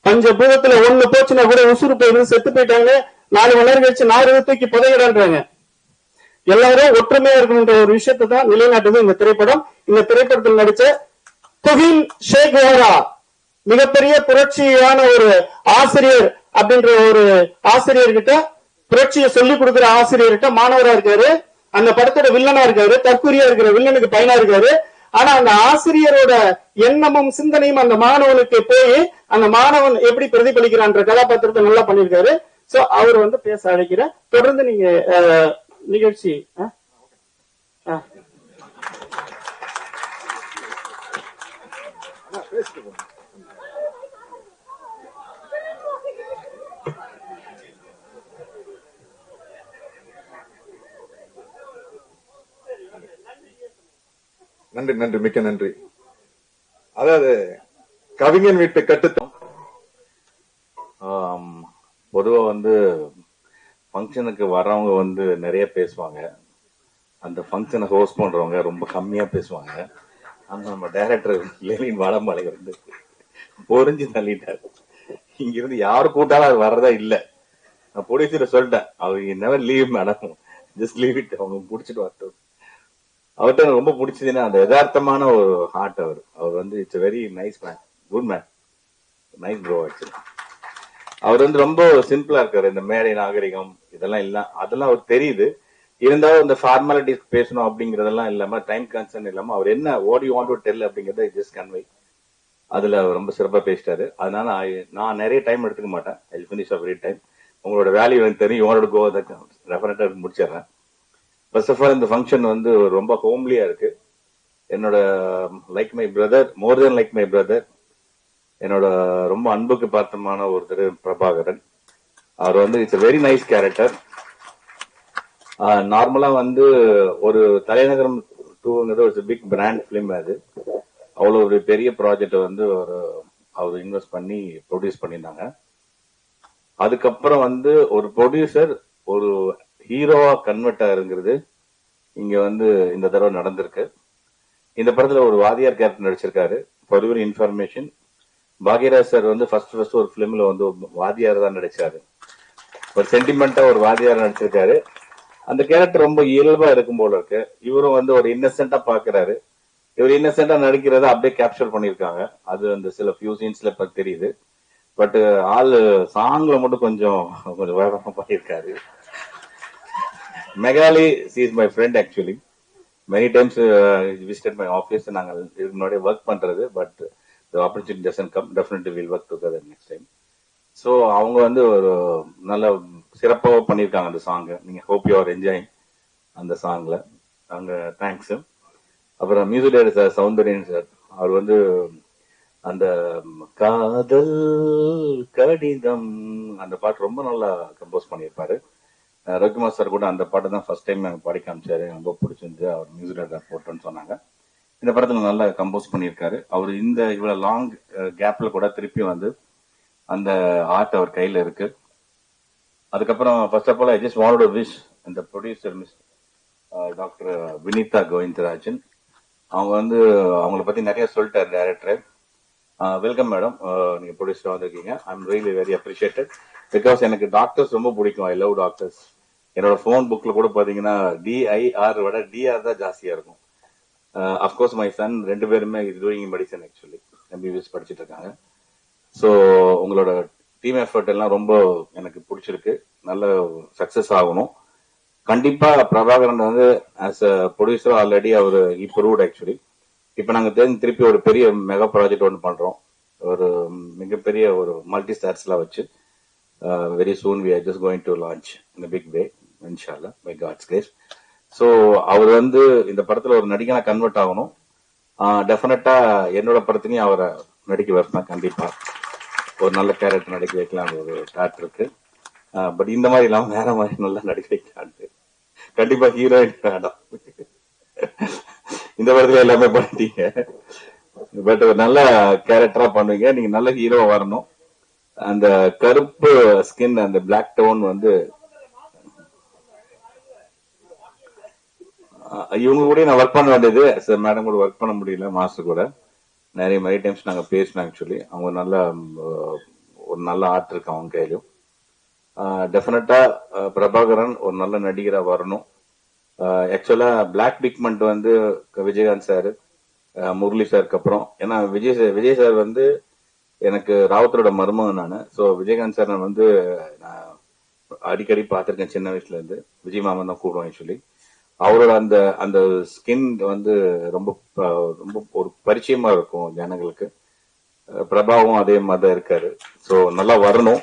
பஞ்சபூதத்துல ஒண்ணு போச்சுன்னா கூட உசுறு போயிருந்து செத்து போயிட்டாங்க, 4 மணி நேரம் கழிச்சு 4 தூக்கி புதையிடான்றாங்க. எல்லாரும் ஒற்றுமையா இருக்கணும்ன்ற ஒரு விஷயத்தை தான் நிலைநாட்டுது இந்த திரைப்படம். இந்த திரைப்படத்தில் நடிச்ச துஹின் ஷேக் ஓரா மிகப்பெரிய புரட்சியான ஒரு ஆசிரியர் அப்படின்ற ஒரு ஆசிரியர்கிட்ட, புரட்சியை சொல்லிக் கொடுக்கிற ஆசிரியர்கிட்ட மாணவரா இருக்காரு. அந்த படத்தோட வில்லனா இருக்காரு, தற்கூரியா இருக்கிற வில்லனுக்கு பையனா இருக்காரு. ஆனா அந்த ஆசிரியரோட எண்ணமும் சிந்தனையும் அந்த மாணவனுக்கு போய் அந்த மாணவன் எப்படி பிரதிபலிக்கிறான்ற கதாபாத்திரத்தை நல்லா பண்ணிருக்காரு. சோ அவர் வந்து பேச அழைக்கிறேன். தொடர்ந்து நீங்க நிகழ்ச்சி. நன்றி நன்றி, மிக்க நன்றி. அதாவது கவிஞன் வீட்டு கட்டுத்தம் பொதுவா வந்து ஃபங்க்ஷனுக்கு வர்றவங்க வந்து நிறைய பேசுவாங்க. அந்த ஃபங்க்ஷனை ஹோஸ்ட் பண்றவங்க ரொம்ப கம்மியா பேசுவாங்க. ஆனா நம்ம டைரக்டர் லெனின் வாடம்பாளை வந்து பொறிஞ்சு தள்ளிட்டாரு. இங்க இருந்து யாரு கூட்டாலும் அது வர்றதா இல்ல. நான் ப்ரொடியூசர் சொல்லிட்டேன், அவங்க never leave madam, just leave it, அவங்க புடிச்சிட்டு வரட்டும். அவர்கிட்ட ரொம்ப பிடிச்சதுன்னா அந்த யதார்த்தமான ஒரு ஹார்ட். அவர் வந்து it's very nice man, good man, nice bro. Actually அவர் வந்து ரொம்ப சிம்பிளா இருக்காரு. இந்த மேடை நாகரிகம் இதெல்லாம் இல்ல, அதெல்லாம் அவர் தெரியுது. இருந்தாலும் இந்த ஃபார்மாலிட்டிஸ் பேசணும் அப்படிங்கறதெல்லாம் இல்லாம, டைம் கன்சர்ன் இல்லாம அவர் என்ன what you want to tell அப்படிங்கறத ஜஸ்ட் கன்வே, அதுல அவர் ரொம்ப சிறப்பா பேசிட்டாரு. அதனால நான் நிறைய டைம் எடுத்துக்க மாட்டேன். I finish every time. உங்களோட வேல்யூ எனக்கு தெரியும். யூ வாண்ட் டு கோ ரெஃபரண்டா முடிச்சிடுறேன். ஃபர்ஸ்ட் ஆஃப் ஆல் இந்த ஃபங்க்ஷன் வந்து ரொம்ப ஹோம்லியா இருக்கு. என்னோட like my brother, more then like my brother, என்னோட ரொம்ப அன்புக்கு பாத்திரமான ஒருத்தர் பிரபாகரன். அவர் வந்து இட்ஸ் வெரி நைஸ் கேரக்டர். நார்மலா வந்து ஒரு தலைநகரம் 2ங்கிறது ஒரு பிக் பிராண்ட் பிலிம். அது அவ்வளவு ஒரு பெரிய ப்ராஜெக்ட் வந்து அவர் இன்வெஸ்ட் பண்ணி ப்ரொடியூஸ் பண்ணியிருந்தாங்க. அதுக்கப்புறம் வந்து ஒரு ப்ரொடியூசர் ஒரு ஹீரோவா கன்வெர்ட் ஆகுங்கிறது இங்க வந்து இந்த தடவை நடந்திருக்கு. இந்த படத்துல ஒரு வாதியார் கேரக்டர் நடிச்சிருக்காரு. For your information, Bhagyaraj sir வந்து ஃபர்ஸ்ட் ஒரு பிலிம்ல வந்து வாதியார் தான் நடிச்சாரு. ஒரு சென்டிமெண்டா ஒரு வாதியார் நடிச்சிருக்காரு. அந்த கேரக்டர் ரொம்ப இயல்பா இருக்கும் போல இருக்கு. இவரும் வந்து ஒரு இன்னசென்டா பாக்குறாரு. இவர் இன்னசென்டா நடிக்கிறத அப்படியே கேப்சர் பண்ணிருக்காங்க. அது அந்த சில ஃபியூ சீன்ஸ்ல இப்ப தெரியுது. பட் ஆளு சாங்ல மட்டும் கொஞ்சம் வேகமா பண்ணிருக்காரு. Mehuli, she is my friend actually. Many times visited my office. நாங்கள் இதுக்கு முன்னாடி ஒர்க் பண்றது. But the opportunity doesn't come. Definitely we'll work together next time. So அவங்க வந்து ஒரு நல்ல சிறப்பாக பண்ணியிருக்காங்க அந்த சாங். நீங்க ஹோப் யூ ஆர் என்ஜாயிங் அந்த சாங்ல. அங்க தேங்க்ஸ். அப்புறம் மியூசிக் டைரக்டர் சௌந்தரியன் சார், அவர் வந்து அந்த காதல் கடிதம் அந்த பாட்டு ரொம்ப நல்லா கம்போஸ் பண்ணியிருப்பாரு. ரவிக்குமார் சார் கூட அந்த பாட்டு தான் ஃபர்ஸ்ட் டைம் நாங்கள் பாடி காமிச்சாரு. ரொம்ப பிடிச்சிருந்து அவர் மியூசிக் டைரக்டர் போட்டோன்னு சொன்னாங்க. இந்த படத்துல நல்லா கம்போஸ் பண்ணியிருக்காரு. அவர் இந்த இவ்வளவு லாங் கேப்ல கூட திருப்பி வந்து அந்த ஆர்ட் அவர் கையில இருக்கு. அதுக்கப்புறம் first of all I just wanted to wish இந்த producer miss doctor Vinitha Govindarajan. அவங்க வந்து அவங்கள பத்தி நிறைய சொல்லிட்டாரு டைரக்டர். வெல்கம் மேடம், நீங்க ப்ரொடியூசர் வந்திருக்கீங்க. I am really very appreciated. Because எனக்கு டாக்டர்ஸ் ரொம்ப பிடிக்கும். I love doctors. என்னோட போன் புக்ல கூட பாத்தீங்கன்னா DIR விட DR தான் ஜாஸ்தியா இருக்கும். அப்கோர்ஸ் மை சன் 2 பேருமே is doing medicine, actually MBBS படிச்சுட்டு இருக்காங்க. ஸோ உங்களோட டீம் எஃபர்ட் எல்லாம் ரொம்ப எனக்கு பிடிச்சிருக்கு. நல்ல சக்சஸ் ஆகணும். கண்டிப்பா பிரபாகரன் வந்து ஆஸ் அ ப்ரொடியூசர் ஆல்ரெடி அவர் இம்ப்ரூவ்ட். ஆக்சுவலி இப்ப நாங்க திருப்பி ஒரு பெரிய மெகா ப்ராஜெக்ட் ஒன்று பண்றோம். ஒரு மிகப்பெரிய ஒரு மல்டி ஸ்டார்ஸ்லாம் வச்சு very soon we are just going to launch in a big way இன்ஷால்லா பை காட்ஸ் கிரேஸ். ஸோ அவர் வந்து இந்த படத்துல ஒரு நடிகனா கன்வெர்ட் ஆகணும். டெஃபினட்டா என்னோட படத்துலயும் அவரை நடிக்க வைப்பேன். கண்டிப்பா ஒரு நல்ல கேரக்டர் நடிக்க வைக்கலாம் ஒரு தாட் இருக்கு. பட் இந்த மாதிரி இல்லாம வேற மாதிரி நல்லா நடிக்க வைக்கலான்ட்டு. கண்டிப்பா ஹீரோயின் வேண்டாம். இந்த படத்துல எல்லாமே பண்ணிட்டீங்க. பட் ஒரு நல்ல கேரக்டரா பண்ணுவீங்க. நீங்க நல்ல ஹீரோ வரணும். அந்த கருப்பு ஸ்கின், அந்த பிளாக் டோன் வந்து இவங்க கூட நான் ஒர்க் பண்ண வேண்டியது. மேடம் கூட ஒர்க் பண்ண முடியல, மாஸ்டர் கூட நிறைய டைம்ஸ் நாங்க பேசினோம். ஆக்சுவலி அவங்க நல்ல ஒரு நல்ல ஆர்ட் இருக்கு அவங்க கையிலும். டெஃபினட்டா பிரபாகரன் ஒரு நல்ல நடிகரா வரணும். ஆக்சுவலா பிளாக் பிக்மெண்ட் வந்து விஜயகாந்த் சார், முரளி சாருக்கு அப்புறம், ஏன்னா விஜய் சார் வந்து எனக்கு ராவத்தரோட மருமகன் நானு. ஸோ விஜயகாந்த் சார் நான் வந்து அடிக்கடி பார்த்திருக்கேன் சின்ன வயசுல இருந்து. விஜய் மாமன் தான் கூடுவோம். ஆக்சுவலி அவரோட அந்த அந்த ஸ்கின் வந்து ரொம்ப ரொம்ப ஒரு பரிச்சயமா இருக்கும் ஜனங்களுக்கு. பிரபாவும் அதே மாதிரி தான் இருக்காரு. ஸோ நல்லா வரணும்.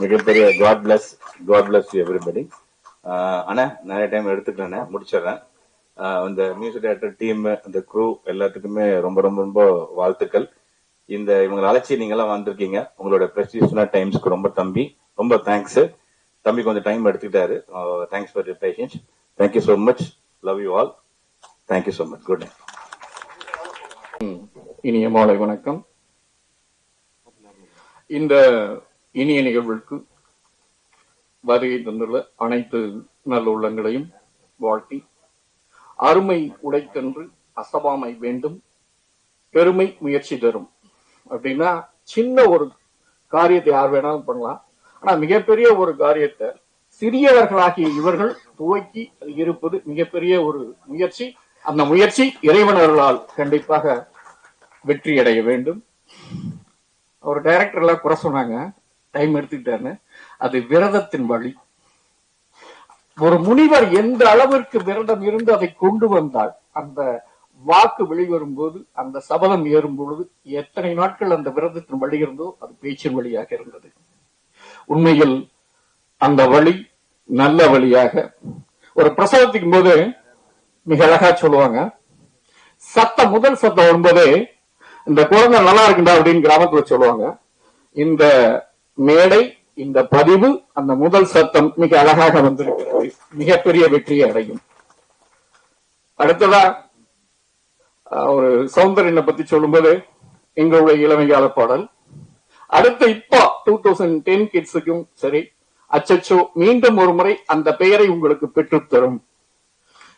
மிகப்பெரிய காட் பிளஸ் யூ எவ்ரிபடி. ஆனா நிறைய டைம் எடுத்துக்கிறேன், முடிச்சிடறேன். இந்த மியூசிக் டைரக்டர் டீம், இந்த க்ரூ எல்லாத்துக்குமே ரொம்ப ரொம்ப ரொம்ப வாழ்த்துக்கள். இந்த இவங்களை அழைச்சி நீங்க எல்லாம் வந்திருக்கீங்க. உங்களோட ப்ரெஸ்டீஜியஸ் டைம்ஸ்க்கு ரொம்ப தேங்க்ஸ். தம்பி கொஞ்சம் டைம் எடுத்துக்கிட்டாரு. Thanks for your patience. Thank you so much. Love you all. Thank you so much. Good night. இனிய மாலை வணக்கம். இந்த இனிய நிகழ்வுக்கு வருகை தந்துள்ள அனைத்து நல்ல உள்ளங்களையும் வாழ்த்தி, அருமை உடைத்தன்று அசபாமை வேண்டும், பெருமை முயற்சி தரும் அப்படின்னா சின்ன ஒரு காரியத்தை யார் வேணாலும் பண்ணலாம். ஆனா மிகப்பெரிய ஒரு காரியத்தை சிறியவர்களாகிய இவர்கள் துவக்கி இருப்பது மிகப்பெரிய ஒரு முயற்சி. அந்த முயற்சி இறைவனர்களால் கண்டிப்பாக வெற்றி அடைய வேண்டும். ஒரு டைரக்டர் எல்லாம் குறை சொன்னாங்க, டைம் எடுத்துக்கிட்டாருன்னு. அது விரதத்தின் வழி. ஒரு முனிவர் எந்த அளவிற்கு விரதம் இருந்து அதை கொண்டு வந்தால், அந்த வாக்கு வெளிவரும் போது, அந்த சபதம் ஏறும் பொழுது எத்தனை நாட்கள் அந்த விரதத்தின் வழி இருந்தோ அது பேச்சின் வழியாக இருந்தது. உண்மையில் அந்த வழி நல்ல வழியாக, ஒரு பிரசவத்தின் போது மிக அழகா சொல்லுவாங்க, முதல் சத்தம் வரும்போதே இந்த குழந்தை நல்லா இருக்குண்டா அப்படின்னு கிராமத்துல சொல்லுவாங்க. இந்த மேடை, இந்த பதிவு, அந்த முதல் சத்தம் மிக அழகாக வந்திருக்கிறது. மிகப்பெரிய வெற்றியை அடையும். அடுத்ததா ஒரு சௌந்தரியனை பத்தி சொல்லும்போது எங்களுடைய இளமைகால பாடல். அடுத்து இப்போ 2010 கிட்ஸுக்கும் சரி, அச்சச்சோ மீண்டும் ஒரு முறை அந்த பெயரை உங்களுக்கு பெற்றுத்தரும்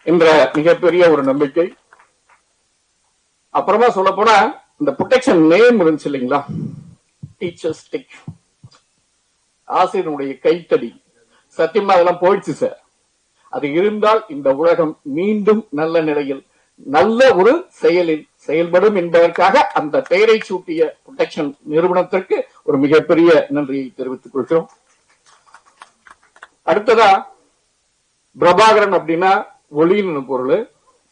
என்ற மிகப்பெரிய ஒரு நம்பிக்கை. அப்புறமா சொல்ல போனா இந்த ப்ரொடெக்ஷன் நேம் இருந்துச்சு இல்லைங்களா, டீச்சர்ஸ் டெக், ஆசிரியனுடைய கைத்தடி, சத்தியமா அதெல்லாம் போயிடுச்சு சார். அது இருந்தால் இந்த உலகம் மீண்டும் நல்ல நிலையில் நல்ல ஒரு செயலில் செயல்படும் என்பதற்காக அந்த பெயரை சூட்டிய ப்ரொடெக்ஷன் நிறுவனத்திற்கு ஒரு மிகப்பெரிய நன்றியை தெரிவித்துக் கொள்கிறோம். அடுத்ததா பிரபாகரன் அப்படின்னா ஒளின்னு பொருள்.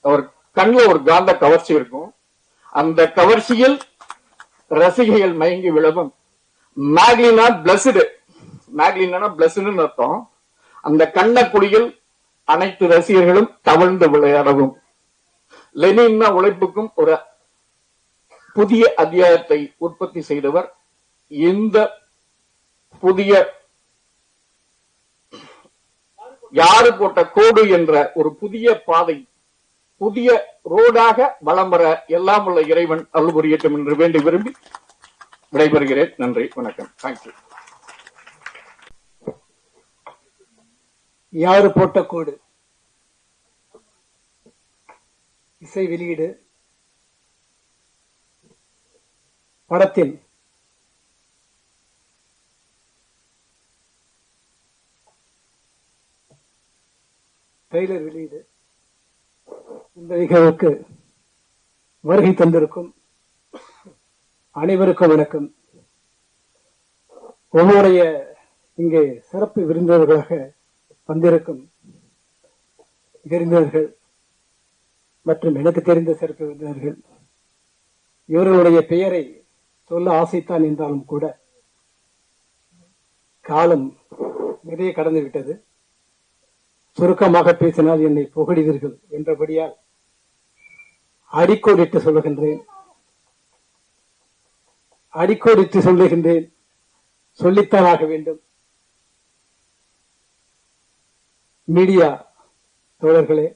அவர் கண்ணில் ஒரு காந்த கவர்ச்சி இருக்கும். அந்த கவர்ச்சியில் ரசிகைகள் மயங்கி விழவும். மேக்லினா பிளஸ்டு, மேக்லினா பிளஸ்டுன்னு அர்த்தம். அந்த கண்ணக்குடியில் அனைத்து ரசிகர்களும் தவழ்ந்து விளையாடவும். லெனின்னா உழைப்புக்கும் ஒரு புதிய அத்தியாயத்தை உற்பத்தி செய்தவர். இந்த புதிய யாரு போட்ட கோடு என்ற ஒரு புதிய பாதை, புதிய ரோடாக வலம் வர எல்லாம் உள்ள இறைவன் அருள் புரியட்டும் என்று வேண்டி விரும்பி விடைபெறுகிறேன். நன்றி, வணக்கம். தேங்க்யூ. யாரு போட்ட கோடு இசை வெளியீடு படத்தின் ட்ரெய்லர் வெளியீடு. இந்த நிகழ்வுக்கு வருகை தந்திருக்கும் அனைவருக்கும் வணக்கம். உங்களுடைய இங்கே சிறப்பு விருந்தினர்களாக வந்திருக்கும் விருந்தினர்கள் மற்றும் எனக்கு தெரிந்த சிறப்பு விருந்தினர்கள், இவர்களுடைய பெயரை சொல்ல ஆசைத்தான் என்றாலும் கூட காலம் நிறைய கடந்து விட்டது. சுருக்கமாக பேசினால் என்னை புகழிவீர்கள் என்றபடியால் அடிக்கோடிட்டு சொல்லுகின்றேன், சொல்லித்தான் ஆக வேண்டும். மீடியா தோழர்களே,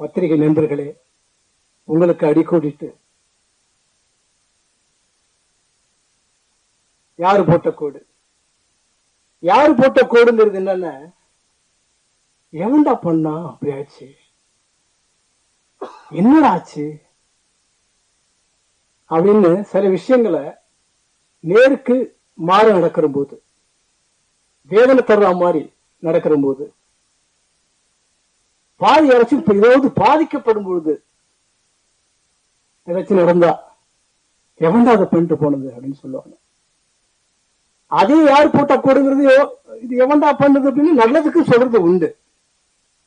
பத்திரிகை நண்பர்களே, உங்களுக்கு அடிக்கோடிட்டு யாரு போட்ட கோடு? யாரு போட்ட கோடுங்கிறது என்னன்னா, எவன்டா பண்ணா அப்படி ஆச்சு, என்னடா ஆச்சு அப்படின்னு சில விஷயங்களை நேருக்கு மாற நடக்கிற போது, வேதனை தர்ற மாதிரி நடக்கிற போது, பாதி அரசு இப்ப ஏதாவது பாதிக்கப்படும் பொழுது ஏதாச்சும் நடந்தா எவன்டா அதை பண்ணிட்டு போனது அப்படின்னு சொல்லுவாங்க. அதே யார் போட்ட கோடுங்கிறது இது எவன்டா பண்ணது அப்படின்னு நல்லதுக்கு சொல்றது உண்டு.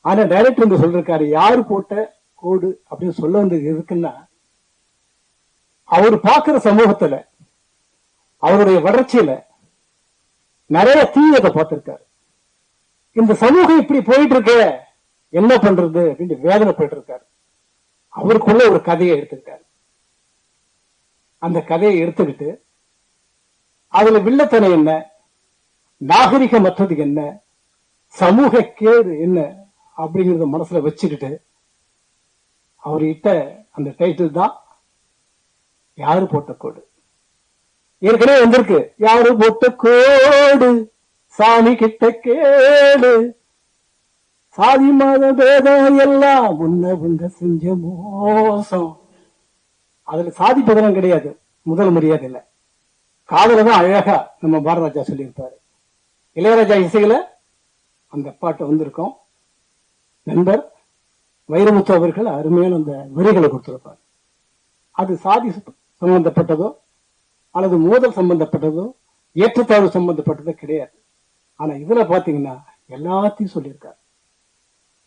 ஆனா டைரக்டர் இங்க சொல்றாரு யாரு போட்ட கோடு அப்படின்னு சொல்ல வந்தது எதுக்குன்னா, அவர் பார்க்கிற சமூகத்துல அவருடைய வளர்ச்சியில நிறைய தீயதை பார்த்திருக்காரு. இந்த சமூகம் இப்படி போயிட்டு இருக்க, என்ன பண்றது அப்படின்னு வேதனைப்பட்டு இருக்காரு. அவருக்குள்ள ஒரு கதையை எடுத்துக்கிட்டாரு. அந்த கதையை எடுத்துக்கிட்டு அதுல வில்லத்தனை என்ன, நாகரிகமற்றது என்ன, சமூக கேடு என்ன அப்படிங்கறத மனசுல வச்சுக்கிட்டு அவர் இட்ட அந்த டைட்டில் தான் யாரு போட்ட கோடு. ஏற்கனவே வந்திருக்கு, யாரு போட்ட கோடு சாமி கிட்ட கேடு, சாதி மத பேதம் எல்லாம் உன்ன செஞ்ச மோசம். அதுல சாதி பதனம் கிடையாது, முதல் மரியாதை இல்ல, காதலதான் அழகா நம்ம பாரதராஜா சொல்லியிருப்பாரு. இளையராஜா இசையில அந்த பாட்டு வந்திருக்கோம். நண்பர் வைரமுத்து அவர்கள் அருமையான அந்த வரிகளை கொடுத்திருப்பார். அது சாதி சம்பந்தப்பட்டதோ அல்லது மோதல் சம்பந்தப்பட்டதோ ஏற்றத்தாழ்வு சம்பந்தப்பட்டதோ கிடையாது. ஆனா இதுல பாத்தீங்கன்னா எல்லாத்தையும் சொல்லியிருக்காரு.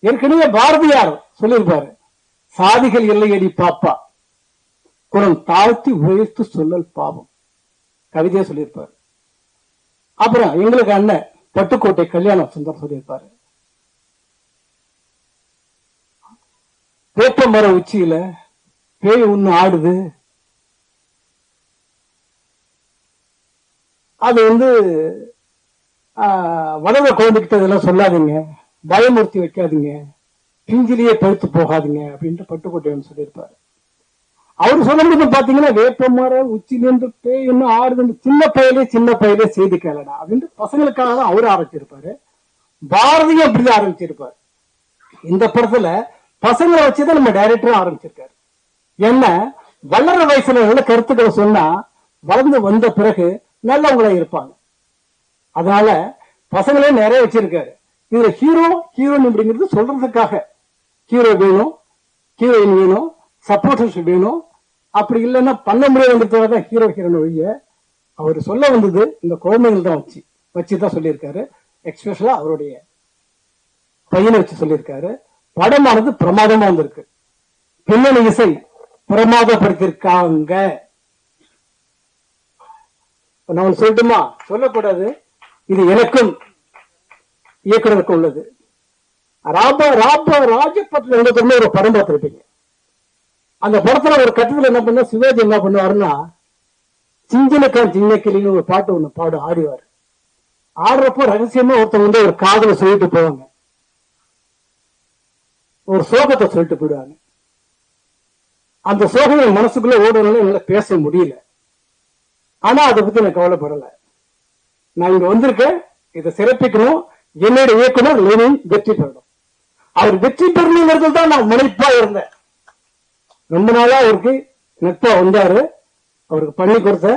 ஏற்கனவே பாரதியார் சொல்லியிருப்பாரு, சாதிகள் எல்லையடி பாப்பா, குரம் தாழ்த்தி உயர்த்து சொல்லல் பாவம், கவிதையா சொல்லியிருப்பாரு. அப்புறம் எங்களுக்கு அண்ணன் பட்டுக்கோட்டை கல்யாணம் சுந்தர் சொல்லியிருப்பாரு, வேப்ப மர உச்சியில பேய் ஒண்ணு ஆடுது, அது வளர குழந்தைகிட்ட இதெல்லாம் சொல்லாதீங்க, பயமுறுத்தி வைக்காதீங்க, பிஞ்சிலேயே பழுத்து போகாதீங்க அப்படின்ட்டு பட்டுக்கோட்டை சொல்லியிருப்பாரு. அவரு சொல்ல முடியும் பாத்தீங்கன்னா, வேப்ப மர உச்சிலிருந்து பேய் இன்னும் ஆடுது, சின்ன பையிலே செய்தி கேளடா அப்படின்ட்டு பசங்களுக்காக தான் அவரு ஆரம்பிச்சிருப்பாரு. பாரதியும் அப்படிதான் ஆரம்பிச்சிருப்பாரு. இந்த படத்துல பசங்களை வச்சுதான் நம்ம டைரக்டரும் ஆரம்பிச்சிருக்காரு. என்ன வளர வயசுல நல்ல கருத்துக்களை சொன்னா வளர்ந்து வந்த பிறகு நல்லவங்களா இருப்பாங்க. அதனால பசங்களே நிறைய வச்சிருக்காரு. இதுல ஹீரோயின் அப்படிங்கிறது சொல்றதுக்காக ஹீரோ வேணும், ஹீரோயின் வேணும், சப்போர்டர்ஸ் வேணும். அப்படி இல்லைன்னா பண்ண முடியாதுன்றதுதான் ஹீரோ ஹீரோயின் ஒழிய அவர் சொல்ல வந்தது இந்த குழந்தைகள் தான் வச்சுதான் சொல்லியிருக்காரு. எக்ஸ்பெஷலா அவருடைய பையனை வச்சு சொல்லியிருக்காரு. படமானது பிரமாதமா வந்திருக்கு. பின்னணி இசை பிரமாதப்படுத்திருக்காங்க. நான் சொல்லட்டுமா? சொல்லக்கூடாது, இது எனக்கும் இயக்குனருக்கும் உள்ளது. ராஜபத்ல ஒரு படம் பார்த்திருப்பீங்க. அந்த படத்துல ஒரு கட்டத்துல என்ன பண்ண சிவாஜி என்ன பண்ணுவாருன்னா, சிஞ்சனக்கான் சின்னக்கிளின்னு ஒரு பாட்டு ஒண்ணு ஆடுவார். ஆடுறப்போ ரகசியமா ஒருத்தவங்க ஒரு காதலை சொல்லிட்டு போவாங்க, ஒரு சோகத்தை சொல்லிட்டு போயிடுவாங்க. அந்த சோகம் என் மனசுக்குள்ள ஓடுறதுனால என்னால பேச முடியல. ஆனா அதை பத்தி நான் கவலைப்படல. நான் இங்க வந்திருக்கேன், இதை சிறப்பிக்கணும். என்னுடைய இயக்குனர் லெனின் வெற்றி பெறணும். அவர் வெற்றி பெறணுங்கிறது தான் நான் முனைப்பா இருந்தேன். ரொம்ப நாளா அவருக்கு நட்பா வந்தாரு. அவருக்கு பண்ணி கொடுத்த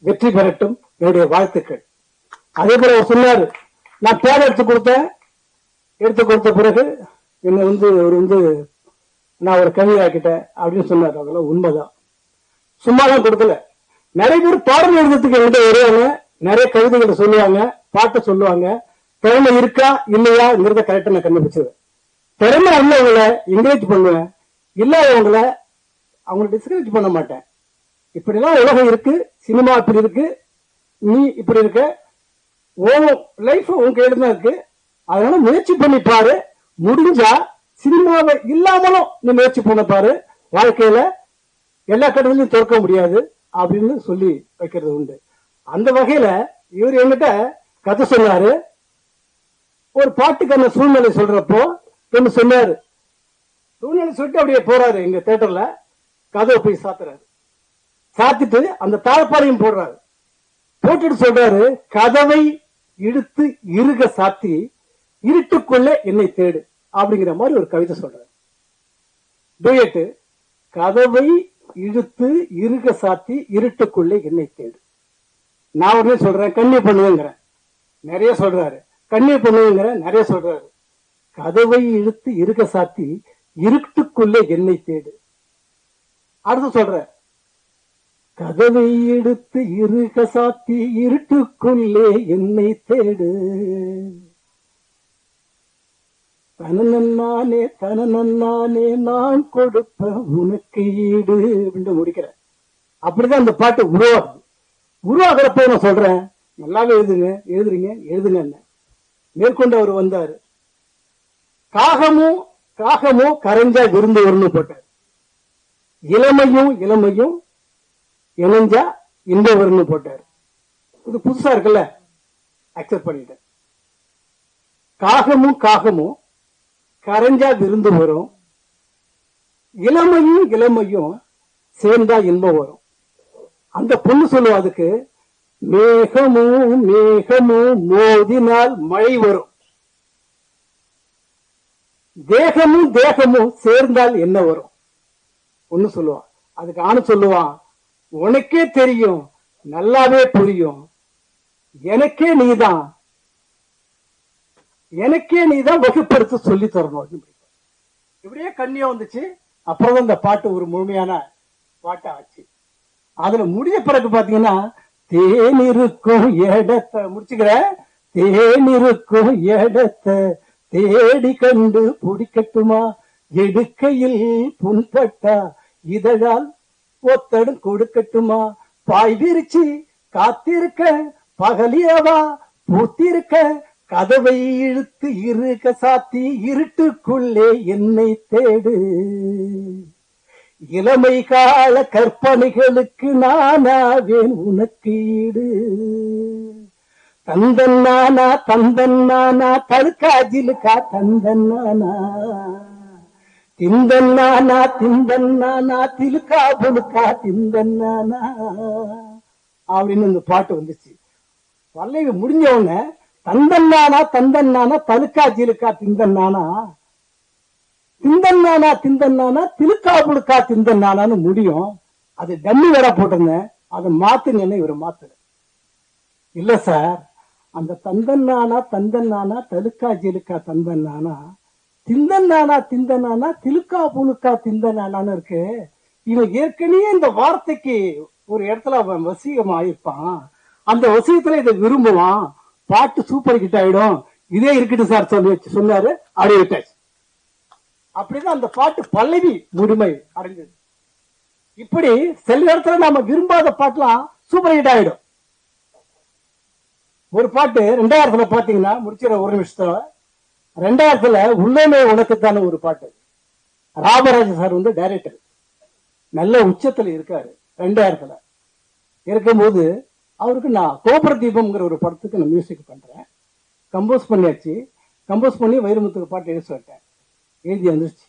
வெற்றி பெறட்டும் என்னுடைய வாழ்த்துக்கள். அதே போல அவர் சொன்னாரு, நான் பேர் எடுத்து கொடுத்த பிறகு என்ன நான் ஒரு கவியாக்கிட்டேன் அப்படின்னு சொன்னார். அதெல்லாம் உண்மைதான், சும்மாதான் கொடுக்கல. நிறைய பேர் பாடல் எழுதுறதுக்கு என்கிட்ட வருவாங்க, நிறைய கவிதைகளை சொல்லுவாங்க, பாட்டை சொல்லுவாங்க. திறமை இருக்கா இல்லையாங்கிறத கரெக்டா நான் கண்டுபிடிச்சது. திறமை உள்ளவங்களை என்கரேஜ் பண்ணுவேன், இல்லாதவங்களை அவங்களை டிஸ்கரேஜ் பண்ண மாட்டேன். இப்படிலாம் உலகம் இருக்கு, சினிமா இப்படி இருக்கு, நீ இப்படி இருக்க, உன் லைஃப் உன் கையில தான் இருக்கு. அதனால முயற்சி பண்ணி பாரு. முடிஞ்சா சினிமாவை இல்லாமலும் நீ முயற்சி பண்ண பாரு. வாழ்க்கையில எல்லா கடவுளையும் திறக்க முடியாது அப்படின்னு சொல்லி வைக்கிறது உண்டு. அந்த வகையில இவர் என்கிட்ட கதை சொன்னாரு. ஒரு பாட்டுக்கான சூழ்நிலை சொல்றப்போ என்ன சொன்னாரு, சூழ்நிலை சொல்லிட்டு அப்படியே போறாரு. எங்க தியேட்டர்ல கதவை போய் சாத்துறாரு. சாத்திட்டு அந்த தாழ்பாளையும் போடுறாரு. போட்டுட்டு சொல்றாரு, கதவை இழுத்து இறுக சாத்தி இருட்டுக்குள்ள என்னை தேடு அப்படிங்கிற மாதிரி ஒரு கவிதை சொல்றாரு. டூயட், கதவை இழுத்து இறுக சாத்தி இருட்டுக்குள்ளே என்னை தேடு. நான் உடனே சொல்றேன், கண்ணீர் பண்ணுவேங்கிறேன். நிறைய சொல்றாரு. கண்ணீர் பண்ணுவேங்கிற நிறைய சொல்றாரு. கதவை இழுத்து இறுக சாத்தி இருட்டுக்குள்ளே என்னை தேடு. அடுத்து சொல்ற, கதவை எடுத்து இறுக சாத்தி இருட்டுக்குள்ளே என்னை தேடு. தனநன்னானே தனநன்னானே நான் கொடுப்ப உனக்கு ஈடு அப்படின்னு முடிக்கிறேன். அப்படிதான் அந்த பாட்டு உருவாகுது. உருவாகிறப்ப நான் சொல்றேன், நல்லாவே எழுதுங்க. மேற்கொண்டு அவர் வந்தாரு. காகமும் கரைஞ்சா விருந்து வரும்னு போட்டார். இளமையும் இணைஞ்சா இன்ப வரும்னு போட்டார். இது புதுசா இருக்குல்ல, அக்செப்ட் பண்ணிட்டேன். காகமும் கரைஞ்சா விருந்து வரும், இளமையும் சேர்ந்தா இன்பம் வரும். அந்த பொண்ணு சொல்லுவா, அதுக்கு மேகமும் மோதினால் மழை வரும், தேகமும் சேர்ந்தால் என்ன வரும் ஒண்ணு சொல்லுவான். அதுக்கு ஆணு சொல்லுவான், உனக்கே தெரியும், நல்லாவே புரியும், எனக்கே நீதான் வகுப்படுத்த சொல்லி தரணும். இப்படியே கண்ணியா வந்துச்சு. அப்புறம் இந்த பாட்டு ஒரு முழுமையான பாட்டு ஆச்சு. அதுல முடிய பிறகு பாத்தீங்கன்னா, தேனிருக்கும் இடத்தை முடிச்சுக்கிற, தேனிருக்கும் இடத்தை தேடி கண்டு பிடிக்கட்டுமா, எடுக்கையில் புண்பட்டா இதழால் ஒத்தடும் கொடுக்கட்டுமா, பாய் விரிச்சு காத்திருக்க பகலியவா பூத்திருக்க, கதவை இழுத்து இறுக சாத்தி இருட்டுக்குள்ளே என்னை தேடு. இளமை கால கற்பனைகளுக்கு நானாவேன் உனக்கு ஈடு. தந்தன்னானா தழுக்காஜிலுக்கா தந்தன்னானா, திந்தன்னானா திலுக்கா புலுக்கா திந்தன்னானா அப்படின்னு இந்த பாட்டு வந்துச்சு. பல்லவி முடிஞ்ச உடனே தந்தன்னானா தலுக்கா ஜிலுக்கா திந்தன்னானா திலுக்கா புலுக்கா திந்தன்னானான்னு முடியும். அது டம்மி வேற போட்டிருந்தேன், அதை மாத்துங்கன்னு இவரு மாத்துற. இல்ல சார், அந்த தந்தன்னானா தலுக்கா ஜிலுக்கா தந்தன்னானா திந்தன்னானா திலுக்கா புலுக்கா திந்தன்னானான்னு இருக்கு. இவன் ஏற்கனவே இந்த வார்த்தைக்கு ஒரு இடத்துல அவன் வசீகம் ஆயிருப்பான். அந்த வசீகத்துல இதை விரும்புவான். பாட்டு சூப்பர் ஹிட் ஆயிடும். இதே இருக்கட்டும் சார் சொன்னாரு. அப்படியே விட்டாச்சு. அப்படிதான் அந்த பாட்டு பல்லவி முழுமை அடைஞ்சது. இப்படி சில இடத்துல நாம விரும்பாத பாட்டுலாம் சூப்பர் ஹிட் ஆயிடும். ஒரு பாட்டு 2000 பாத்தீங்கன்னா, முடிச்சிட ஒரு நிமிஷத்துல, 2000 உள்ளமே உனக்குத்தான ஒரு பாட்டு. ராமராஜ சார் டைரக்டர், நல்ல உச்சத்துல இருக்காரு. 2000 இருக்கும்போது அவருக்கு நான் கோபுர தீபம்ங்கிற ஒரு படத்துக்கு நான் மியூசிக் பண்றேன். கம்போஸ் பண்ணியாச்சு. கம்போஸ் பண்ணி வைரமுத்துக்கு பாட்டு எழுதி சொல்லிட்டேன். எழுதி வந்துருச்சு.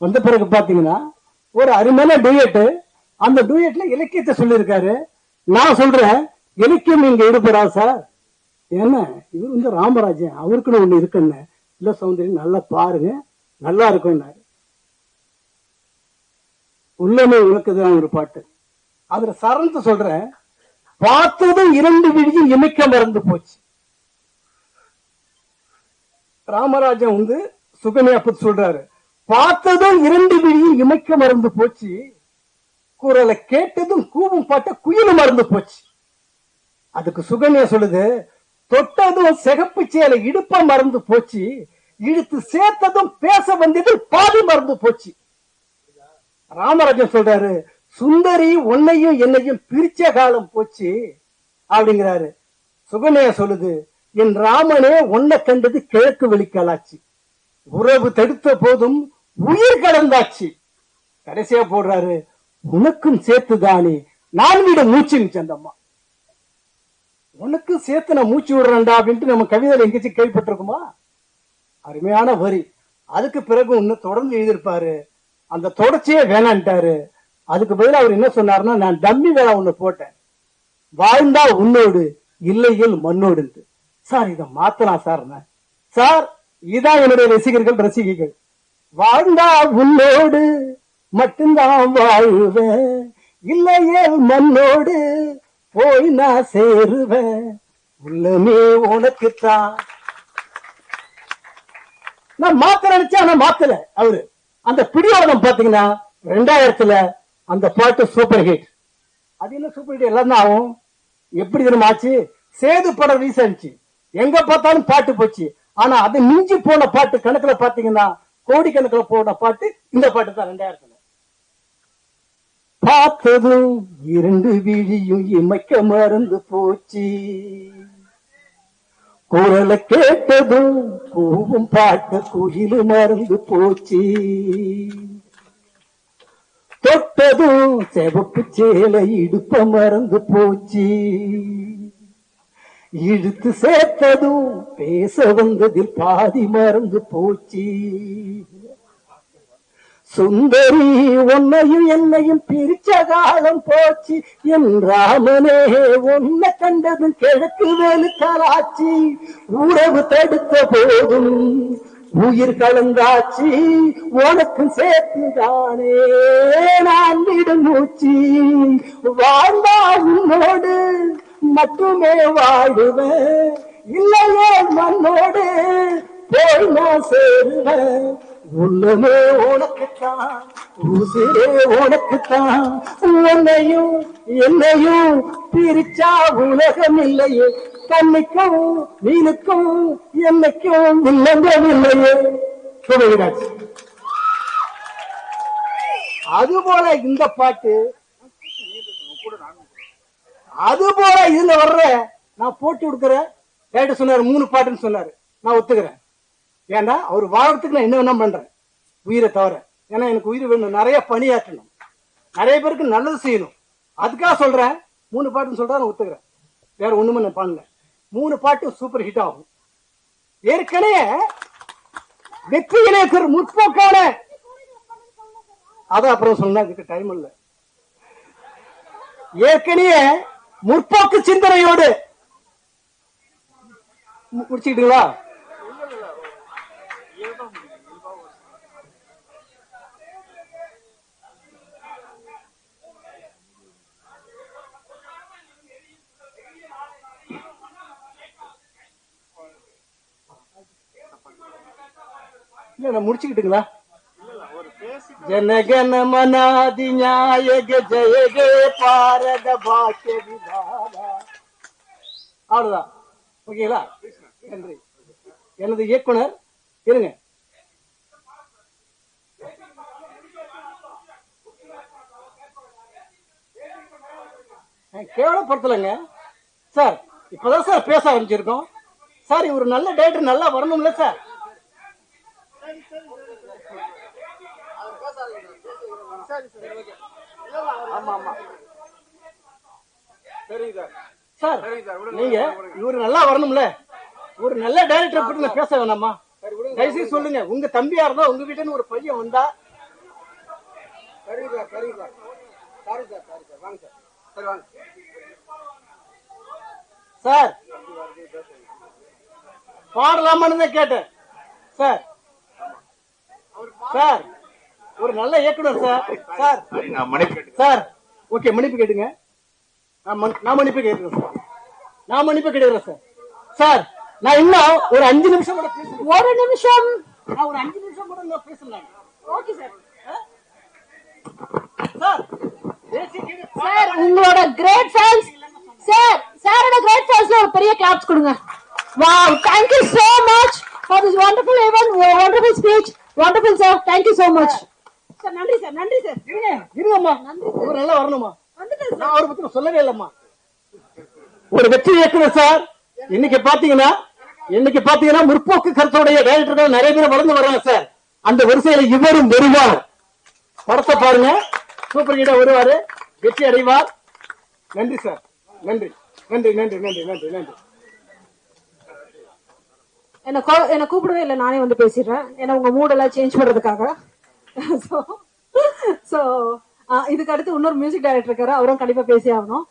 வந்த பிறகு பாத்தீங்கன்னா ஒரு அருமையான டூயட். அந்த டூயட்ல இலக்கியத்தை சொல்லியிருக்காரு. நான் சொல்றேன், இலக்கியம் இங்க ஈடுபடாது சார். ஏன்னா இவர் ராமராஜன், அவருக்குன்னு ஒண்ணு இருக்குன்னு. இல்ல சௌந்தர்யம், நல்லா பாருங்க, நல்லா இருக்கும். உள்ளமே உனக்குதான் ஒரு பாட்டு. அதுல சரந்து சொல்றேன், பார்த்ததும் 2 விழியும் இமைக்க மறந்து போச்சு. ராமராஜன் சுகன்யா பத்தி சொல்றாரு, பார்த்ததும் 2 விழியும் இமைக்க மறந்து போச்சு, குரலை கேட்டதும் கூவும் பாட்ட குயிலும் மறந்து போச்சு. அதுக்கு சுகன்யா சொல்லுது, தொட்டதும் சிகப்பு சேலை இடுப்ப மறந்து போச்சு, இழுத்து சேர்த்ததும் பேச வந்தது பாதி மறந்து போச்சு. ராமராஜன் சொல்றாரு, சுந்தரி உன்னையும் என்னையும் பிரிச்ச காலம் போச்சு அப்படிங்கிறாரு. சுகன்யா சொல்லுது, என் ராமனே உன்னை கண்டது கிழக்கு வெளிக்காலாச்சு, உறவு தடுத்த போதும் உயிர் கடந்தாச்சு. கடைசியா போடுறாரு, உனக்கும் சேர்த்துதானே நான் விட மூச்சுன்னு சந்தம்மா. உனக்கும் சேர்த்து நான் மூச்சு விடுறேன்டா அப்படின்ட்டு நம்ம கவிதையில எங்கேயும் கேள்விப்பட்டிருக்குமா? அருமையான வரி. அதுக்கு பிறகு இன்னும் தொடர்ந்து எழுதியிருப்பாரு. அந்த தொடர்ச்சியே வேணான்ட்டாரு. அதுக்கு பதிலாக அவர் என்ன சொன்னாருன்னா, நான் டம்மி வேலை ஒண்ணு போட்டேன், வாழ்ந்தா உன்னோடு இல்லையில் மண்ணோடு. சார் இதை மாத்தலாம் சார். சார் இதான் என்னுடைய ரசிகர்கள். வாழ்ந்தா உன்னோடு மட்டும்தான் வாழ்வேன், இல்லையே மண்ணோடு போய் நான் சேருவேன், உள்ளமே உனக்குத்தான். நான் மாத்த நினைச்சேன், ஆனா மாத்தல அவரு. அந்த பிடிவாதம் பாத்தீங்கன்னா 2000 அந்த பாட்டு சூப்பர் ஹிட். அது என்ன சூப்பர் ஹிட் எல்லாம் தான் ஆகும். எப்படி தெரியுமா ஆச்சு? சேது படம் ரிலீஸ் ஆச்சு, எங்க பார்த்தாலும் பாட்டு போச்சு. ஆனா அது மிஞ்சி போன பாட்டு கணக்குல பாத்தீங்கன்னா கோடிக்கணக்கில் போன பாட்டு இந்த பாட்டு தான் 2000. பார்த்ததும் 2 விழியும் இமைக்க மறந்து போச்சு, குரலை கேட்டதும் பூவும் பாட்ட குயிலு மறந்து போச்சு, தொட்டதும் செவப்பு சேலை இடுப்ப மறந்து போச்சு, இழுத்து சேர்த்ததும் பேச வந்ததில் பாதி மறந்து போச்சு. சுந்தரி உன்னையும் என்னையும் பிரிச்ச காலம் போச்சு, என் ராமனே உன்னை கண்டதும் கிழக்கு வெளுக்கலாச்சு, உறவு தடுத்த போதும் உயிர் கலந்தாச்சு, உனக்கும் சேர்த்துதானே நான் விடும் மூச்சு, வாழ்ந்தா உன்னோடு மட்டுமே வாழுவேன், இல்லையே மண்ணோடு போய் நான் சேருவேன், உள்ளமே உனக்குத்தான் உசிரே உனக்குத்தான், உன்னையும் என்னையும் பிரிச்சா உலகம் இல்லையே, கண்ணுக்கும் மீனுக்கும் என்னைக்கும் இல்லங்கம் இல்லையே. சுபவிராஜ். அதுபோல இந்த பாட்டு, அதுபோல இதுல வர்ற நான் போட்டு கொடுக்கறேன். கேட்டு சொன்னாரு 3 பாட்டுன்னு சொன்னாரு, நான் ஒத்துக்கிறேன். ஏன்னா அவர் வாழறதுக்கு நான் என்ன வேணா பண்றேன், உயிரை தவிர. ஏன்னா எனக்கு உயிர் வேணும், நிறைய பணியாற்றணும், நிறைய பேருக்கு நல்லது செய்யணும், அதுக்காக சொல்றேன். 3 பாட்டுன்னு சொல்றேன், நான் ஒத்துக்கிறேன். வேற ஒண்ணுமே நான் பண்ணல. 3 பாட்டு சூப்பர் ஹிட் ஆகும். ஏற்கனவே வெற்றியிலே முற்போக்கான, அதான் அப்புறம் சொன்னா டைம் இல்ல. ஏற்கனவே முற்போக்கு சிந்தனையோடு முடிச்சுக்கிட்டீங்களா? இல்ல முடிச்சுக்கிட்டுங்களா? ஜனகன மனாதி நாயக ஜெயக பாரத பாக்கிய விதாதா. அவ்வளவுதான். ஓகேங்களா? நன்றி. எனது இயக்குனர் இருங்க, கேவலப்படுத்தலைங்க சார். இப்பதான் சார் பேச ஆரம்பிச்சிருக்கோம் சார். இவர் நல்ல டைரக்டர், நல்லா வரணும்ல சார். சார் நீங்க இவரு நல்லா வரணும்ல, ஒரு நல்ல டைரக்டர் பத்தி நான் பேச வேணாமா? தயவுசெய்து சொல்லுங்க, உங்க தம்பியா இருந்தா, உங்க வீட்டுன்னு ஒரு பையன் வந்தா. சார் பாடலாமான்னு தான் கேட்டேன் சார். சார் ஒரு நல்ல இயக்குனர் சார். சார் சார் ஓகே, மன்னிப்பு கேட்டுங்க. நான் மன்னிப்பு கேட்கிறேன் சார். நான் மன்னிப்பு கேட்கிறேன் சார். சார் நான் இன்னும் ஒரு 5 நிமிஷம் கூட பேசுறேன். ஒரு நிமிஷம், நான் ஒரு 5 நிமிஷம் கூட நான் பேசலாம். Okay sir. சார் சார் உங்களோட கிரேட் ஃபேன்ஸ் சார், சாரோட கிரேட் ஃபேன்ஸ்ல ஒரு பெரிய கிளாப்ஸ் கொடுங்க. Wow, thank you so much for this wonderful event, wonderful speech, wonderful sir, thank you so much. Sir நன்றி சார், நன்றி சார். இருங்கம்மா, ஒரு நல்லா வரணுமா? நான் அவரை பத்தி சொல்லவே இல்லம்மா. ஒரு வெற்றி இயக்குனர் சார். இன்னைக்கு பாத்தீங்கன்னா முற்போக்கு கருத்துடைய டைரக்டர்கள் நிறைய பேர் வளர்ந்து வர்றாங்க சார். அந்த வரிசையில இவரும் வருவார். படத்தை பாருங்க, சூப்பர் ஹீரோ வருவாரு, வெற்றி அடைவார். நன்றி சார், நன்றி நன்றி நன்றி நன்றி நன்றி நன்றி. என்ன கூப்பிடவே இல்லை, நானே வந்து பேசிடுறேன். ஏன்னா உங்க மூட் எல்லாம் சேஞ்ச் பண்றதுக்காக. சோ இதுக்கு அடுத்து இன்னொரு மியூசிக் டைரக்டர் இருக்காரு, அவரும் கண்டிப்பா பேசி ஆகணும்.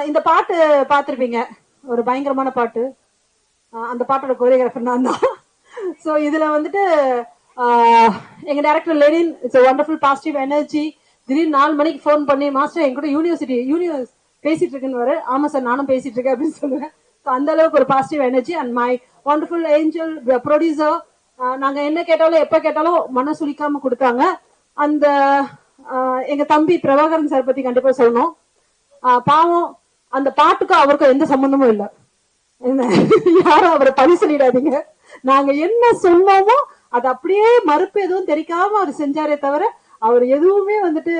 இந்த பாட்டு பார்த்திருப்பீங்க, ஒரு பயங்கரமான பாட்டு. அந்த பாட்டோட கோரியோகிராஃபர் நான் தான். சோ இதுல வந்துட்டு எங்க director Lenin, it's wonderful positive energy. திடீர்னு 4 மணிக்கு போன் பண்ணி, மாஸ்டர் என் கூட யூனிவர்ஸ் பேசிட்டு இருக்குன்னு. ஆமா சார், நானும் பேசிட்டு இருக்கேன் அப்படின்னு சொல்லுவேன். அந்த அளவுக்கு ஒரு positive energy. And my wonderful angel producer, நாங்க என்ன கேட்டாலும் எப்ப கேட்டாலும் மன சுளிக்காம கொடுத்தாங்க. அந்த எங்க தம்பி பிரபாகரன் சார் பத்தி கண்டிப்பா சொல்லணும். பாவம், அந்த பாட்டுக்கும் அவருக்கும் எந்த சம்பந்தமும் இல்லை. யாரும் அவரை பழி சொல்லிடாதீங்க. நாங்க என்ன சொன்னோமோ அது அப்படியே மறுப்பு எதுவும் தெரிக்காம அவர் செஞ்சாரே தவிர அவர் எதுவுமே வந்துட்டு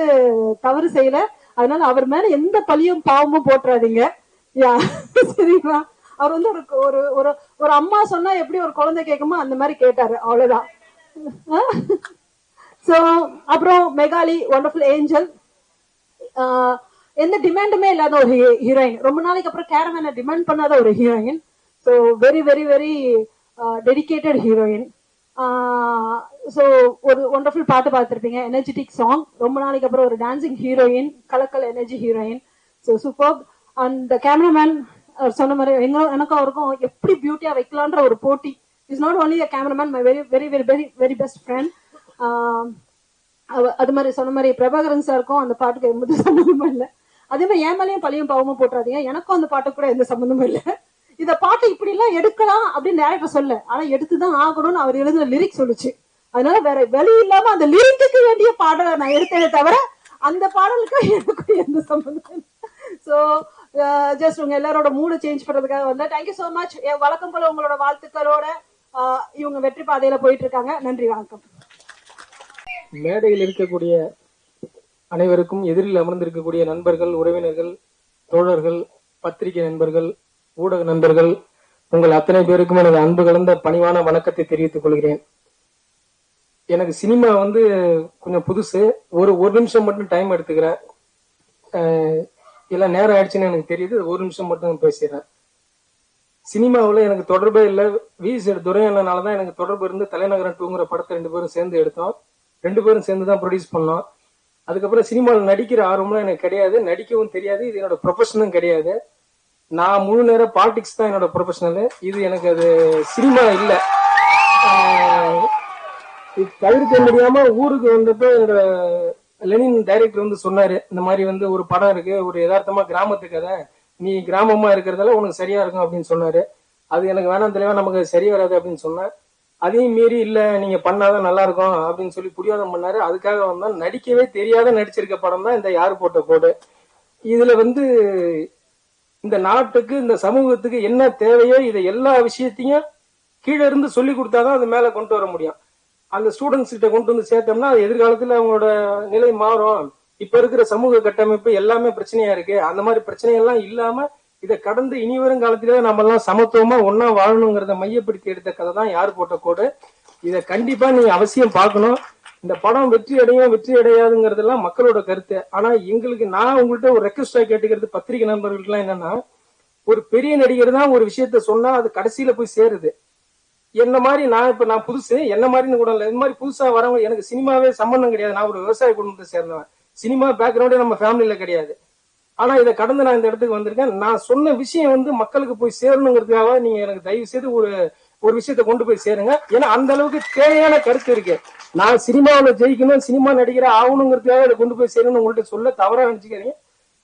தவறு செய்யல. அதனால அவர் மேல எந்த பழியும் பாவமும் போட்டுறாதீங்க, சரிங்களா? அவர் வந்து ஒரு ஒரு ஒரு அம்மா சொன்னா எப்படி ஒரு குழந்தை கேட்குமோ அந்த மாதிரி கேட்டாரு, அவ்வளவுதான். சோ அப்புறம் மெகாலி, வண்டர்ஃபுல் ஏஞ்சல், எந்த டிமாண்டுமே இல்லாத ஒரு ஹீரோயின். ரொம்ப நாளைக்கு அப்புறம் கேரமேனை டிமாண்ட் பண்ணாத ஒரு heroine. So very very very dedicated heroine. So ஒரு ஒண்டர்ஃபுல் பாட்டு பார்த்துருப்பீங்க, எனர்ஜெட்டிக் சாங். ரொம்ப நாளைக்கு அப்புறம் ஒரு dancing heroine, Kalakkal energy heroine. So super. And cameraman சொன்ன மாதிரி எனக்கும் அவருக்கும் எப்படி பியூட்டியா வைக்கலான்ற ஒரு போட்டி. Is not only a cameraman, my very very very very very best friend. அது மாதிரி சொன்ன மாதிரி பிரபாகரன் சாருக்கும் அந்த பாட்டுக்கு எந்த சம்பந்தமும் இல்லை. அதே மாதிரி என் மேலேயும் பழியும் பாவமும் போட்டுறாதீங்க, எனக்கும் அந்த பாட்டுக்கு கூட எந்த சம்பந்தமும் இல்லை. இந்த பாட்டு இப்படி எல்லாம் எடுக்கலாம் அப்படின்னு டேரக்டர் சொல்ல, ஆனா எடுத்துதான் ஆகணும்னு அவர் எழுதுன லிரிக் சொல்லுச்சு. அதனால வேற வழி இல்லாம அந்த லிரிக்கு வேண்டிய பாடலை நான் எடுத்தேனே தவிர அந்த பாடலுக்கு எனக்கும் எந்த சம்பந்தம் இல்லை. சோ ஜஸ்ட் உங்க எல்லாரோட மூடு சேஞ்ச் பண்றதுக்காக வந்தேன். Thank you so much. வழக்கம் போல உங்களோட வாழ்த்துக்களோட இவங்க வெற்றி பாதையில போயிட்டு இருக்காங்க. நன்றி, வணக்கம். மேடையில் இருக்கக்கூடிய அனைவருக்கும், எதிரில் அமர்ந்திருக்கக்கூடிய நண்பர்கள், உறவினர்கள், தோழர்கள், பத்திரிகை நண்பர்கள், ஊடக நண்பர்கள், உங்கள் அத்தனை பேருக்கும் எனது அன்பு கலந்த பணிவான வணக்கத்தை தெரிவித்துக் கொள்கிறேன். எனக்கு சினிமா வந்து கொஞ்சம் புதுசு. ஒரு நிமிஷம் மட்டும் டைம் எடுத்துக்கிறேன். இல்ல நேரம் ஆயிடுச்சுன்னு எனக்கு தெரியுது. ஒரு நிமிஷம் மட்டும் பேசிடுறேன். சினிமாவில் எனக்கு தொடர்பே இல்லை. துரையண்ணனாலதான் எனக்கு தொடர்பு இருந்து தலைநகரம் 2ங்கிற படத்தை 2 பேரும் சேர்ந்து எடுத்தோம். 2 பேரும் சேர்ந்து தான் ப்ரொடியூஸ் பண்ணோம். அதுக்கப்புறம் சினிமாவில் நடிக்கிற ஆர்வம்லாம் எனக்கு கிடையாது, நடிக்கவும் தெரியாது. இது என்னோட ப்ரொஃபஷனும் கிடையாது. நான் முழு நேரம் பாலிடிக்ஸ் தான் என்னோட ப்ரொஃபஷனல். இது எனக்கு அது சினிமா இல்லை. இது தவிர்க்க முடியாம ஊருக்கு வந்தப்போ என்னோட லெனின் டைரக்டர் வந்து சொன்னாரு, இந்த மாதிரி வந்து ஒரு படம் இருக்கு, ஒரு யதார்த்தமா கிராமத்து கதை, நீ கிராமமா இருக்கிறதால உனக்கு சரியா இருக்கும் அப்படின்னு சொன்னாரு. அது எனக்கு வேணாம் தலைவா, நமக்கு சரி வராது அப்படின்னு சொன்னேன். அதையும் மீறி இல்ல நீங்க பண்ணாதான் நல்லா இருக்கும் அப்படின்னு சொல்லி புரியாதம் பண்ணாரு. அதுக்காக வந்தா நடிக்கவே தெரியாத நடிச்சிருக்க படம் தான் இந்த யாரு போட்ட கோடு. இதுல வந்து இந்த நாட்டுக்கு, இந்த சமூகத்துக்கு என்ன தேவையோ இதை எல்லா விஷயத்தையும் கீழே இருந்து சொல்லி கொடுத்தாதான் அது மேல கொண்டு வர முடியும். அந்த ஸ்டூடெண்ட்ஸ் கிட்ட கொண்டு வந்து சேர்த்தோம்னா எதிர்காலத்துல அவங்களோட நிலை மாறும். இப்ப இருக்கிற சமூக கட்டமைப்பு எல்லாமே பிரச்சனையா இருக்கு. அந்த மாதிரி பிரச்சனைகள்லாம் இல்லாம இதை கடந்து இனி வரும் காலத்திலே நம்ம எல்லாம் சமத்துவமா ஒன்னா வாழணுங்கிறத மையப்படுத்தி எடுத்த கதை தான் யாரு போட்ட கோடு. இதை கண்டிப்பா நீங்க அவசியம் பார்க்கணும். இந்த படம் வெற்றி அடையும் வெற்றி அடையாதுங்கிறதெல்லாம் மக்களோட கருத்து. ஆனா எங்களுக்கு, நான் உங்கள்கிட்ட ஒரு ரெக்வஸ்டா கேட்டுக்கிறது பத்திரிகை நண்பர்களுக்கு எல்லாம் என்னன்னா, ஒரு பெரிய நடிகர் தான் ஒரு விஷயத்த சொன்னா அது கடைசியில போய் சேருது. என்ன மாதிரி நான் புதுசு, என்ன மாதிரின்னு கூட இல்லை, இந்த மாதிரி புதுசா வரவங்க, எனக்கு சினிமாவே சம்பந்தம் கிடையாது. நான் ஒரு விவசாய குடும்பத்தை சேர்ந்தவன். சினிமா பேக்ரவுண்டே நம்ம ஃபேமிலியில கிடையாது. ஆனா இதை கடந்து நான் இந்த இடத்துக்கு வந்திருக்கேன். நான் சொன்ன விஷயம் வந்து மக்களுக்கு போய் சேரணுங்கிறதுக்காக நீங்க எனக்கு தயவு செய்து ஒரு விஷயத்த கொண்டு போய் சேருங்க. ஏன்னா அந்த அளவுக்கு தேவையான கருத்து இருக்கு. நான் சினிமாவில் ஜெயிக்கணும், சினிமா நடிகர ஆகணுங்கிறதுக்காக இதை கொண்டு போய் சேரணும் உங்கள்கிட்ட சொல்ல தவறா நினைச்சுக்கிறீங்க.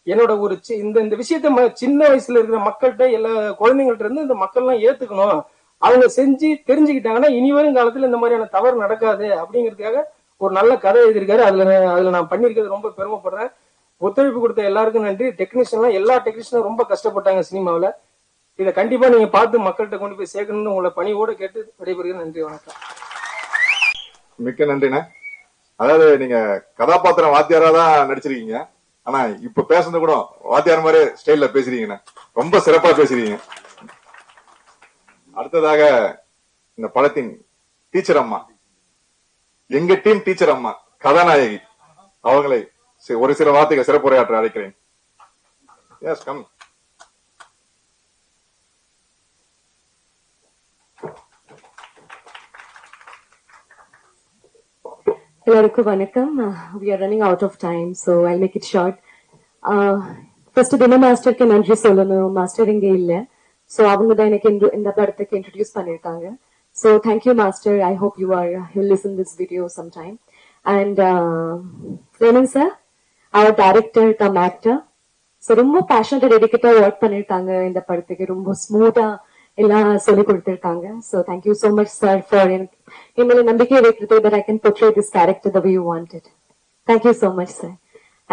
என்னோட ஒரு இந்த விஷயத்த சின்ன வயசுல இருக்கிற மக்கள்கிட்ட, எல்லா குழந்தைங்கள்ட்ட இருந்து இந்த மக்கள்லாம் ஏத்துக்கணும். அவங்க செஞ்சு தெரிஞ்சுக்கிட்டாங்கன்னா இனி வரும் காலத்துல இந்த மாதிரியான தவறு நடக்காது அப்படிங்கிறதுக்காக ஒரு நல்ல கதை எழுதியிருக்காரு. அதுல நான் பண்ணிருக்கிறது ரொம்ப பெருமைப்படுறேன். ஒத்துழைப்பு கொடுத்த எல்லாருக்கும் நன்றி. டெக்னீஷியன்லாம், எல்லா டெக்னீஷியனும் ரொம்ப கஷ்டப்பட்டாங்க சினிமாவில். இதை கண்டிப்பா நீங்க பார்த்து மக்கள்கிட்ட கொண்டு போய் சேர்க்கணும்னு உங்களை பணியோட கேட்டு விடைபெறுகிறேன். நன்றி, வணக்கம். மிக்க நன்றிண்ணா. அதாவது நீங்க கதாபாத்திரம் வாத்தியாரா தான் நடிச்சிருக்கீங்க, ஆனா இப்ப பேசுறது கூட வாத்தியார் மாதிரி ஸ்டைல்ல பேசுறீங்கண்ணா. ரொம்ப சிறப்பா பேசுறீங்க. அடுத்ததாக இந்த படத்தின் டீச்சர் அம்மா, எங்க டீம் டீச்சர் அம்மா கதாநாயகி, அவங்களை ஒரு சில வார்த்தைகள் சிறப்புரையாற்ற அழைக்கிறேன். Yes come. எல்லாருக்கும் வணக்கம். We are running out of time, so I'll make it short. First தின மாஸ்டருக்கு நன்றி சொல்லணும். மாஸ்டர் இங்க இல்ல, so அவங்க தான் எனக்கு இந்த படத்துக்கு இன்ட்ரோடியூஸ் பண்ணிருக்காங்க. So thank you master. I hope you'll listen this video sometime. And Renan sir, our director come actor, so ரொம்ப passionate dedicated work பண்ணிருக்காங்க இந்த படத்துக்கு. ரொம்ப ஸ்மூத்தா எல்லாம் சொல்லி கொடுத்திருக்காங்க. So thank you so much sir for என் நம்பிக்கை வைக்கிறது that I can portray this character the way you wanted. Thank you so much sir.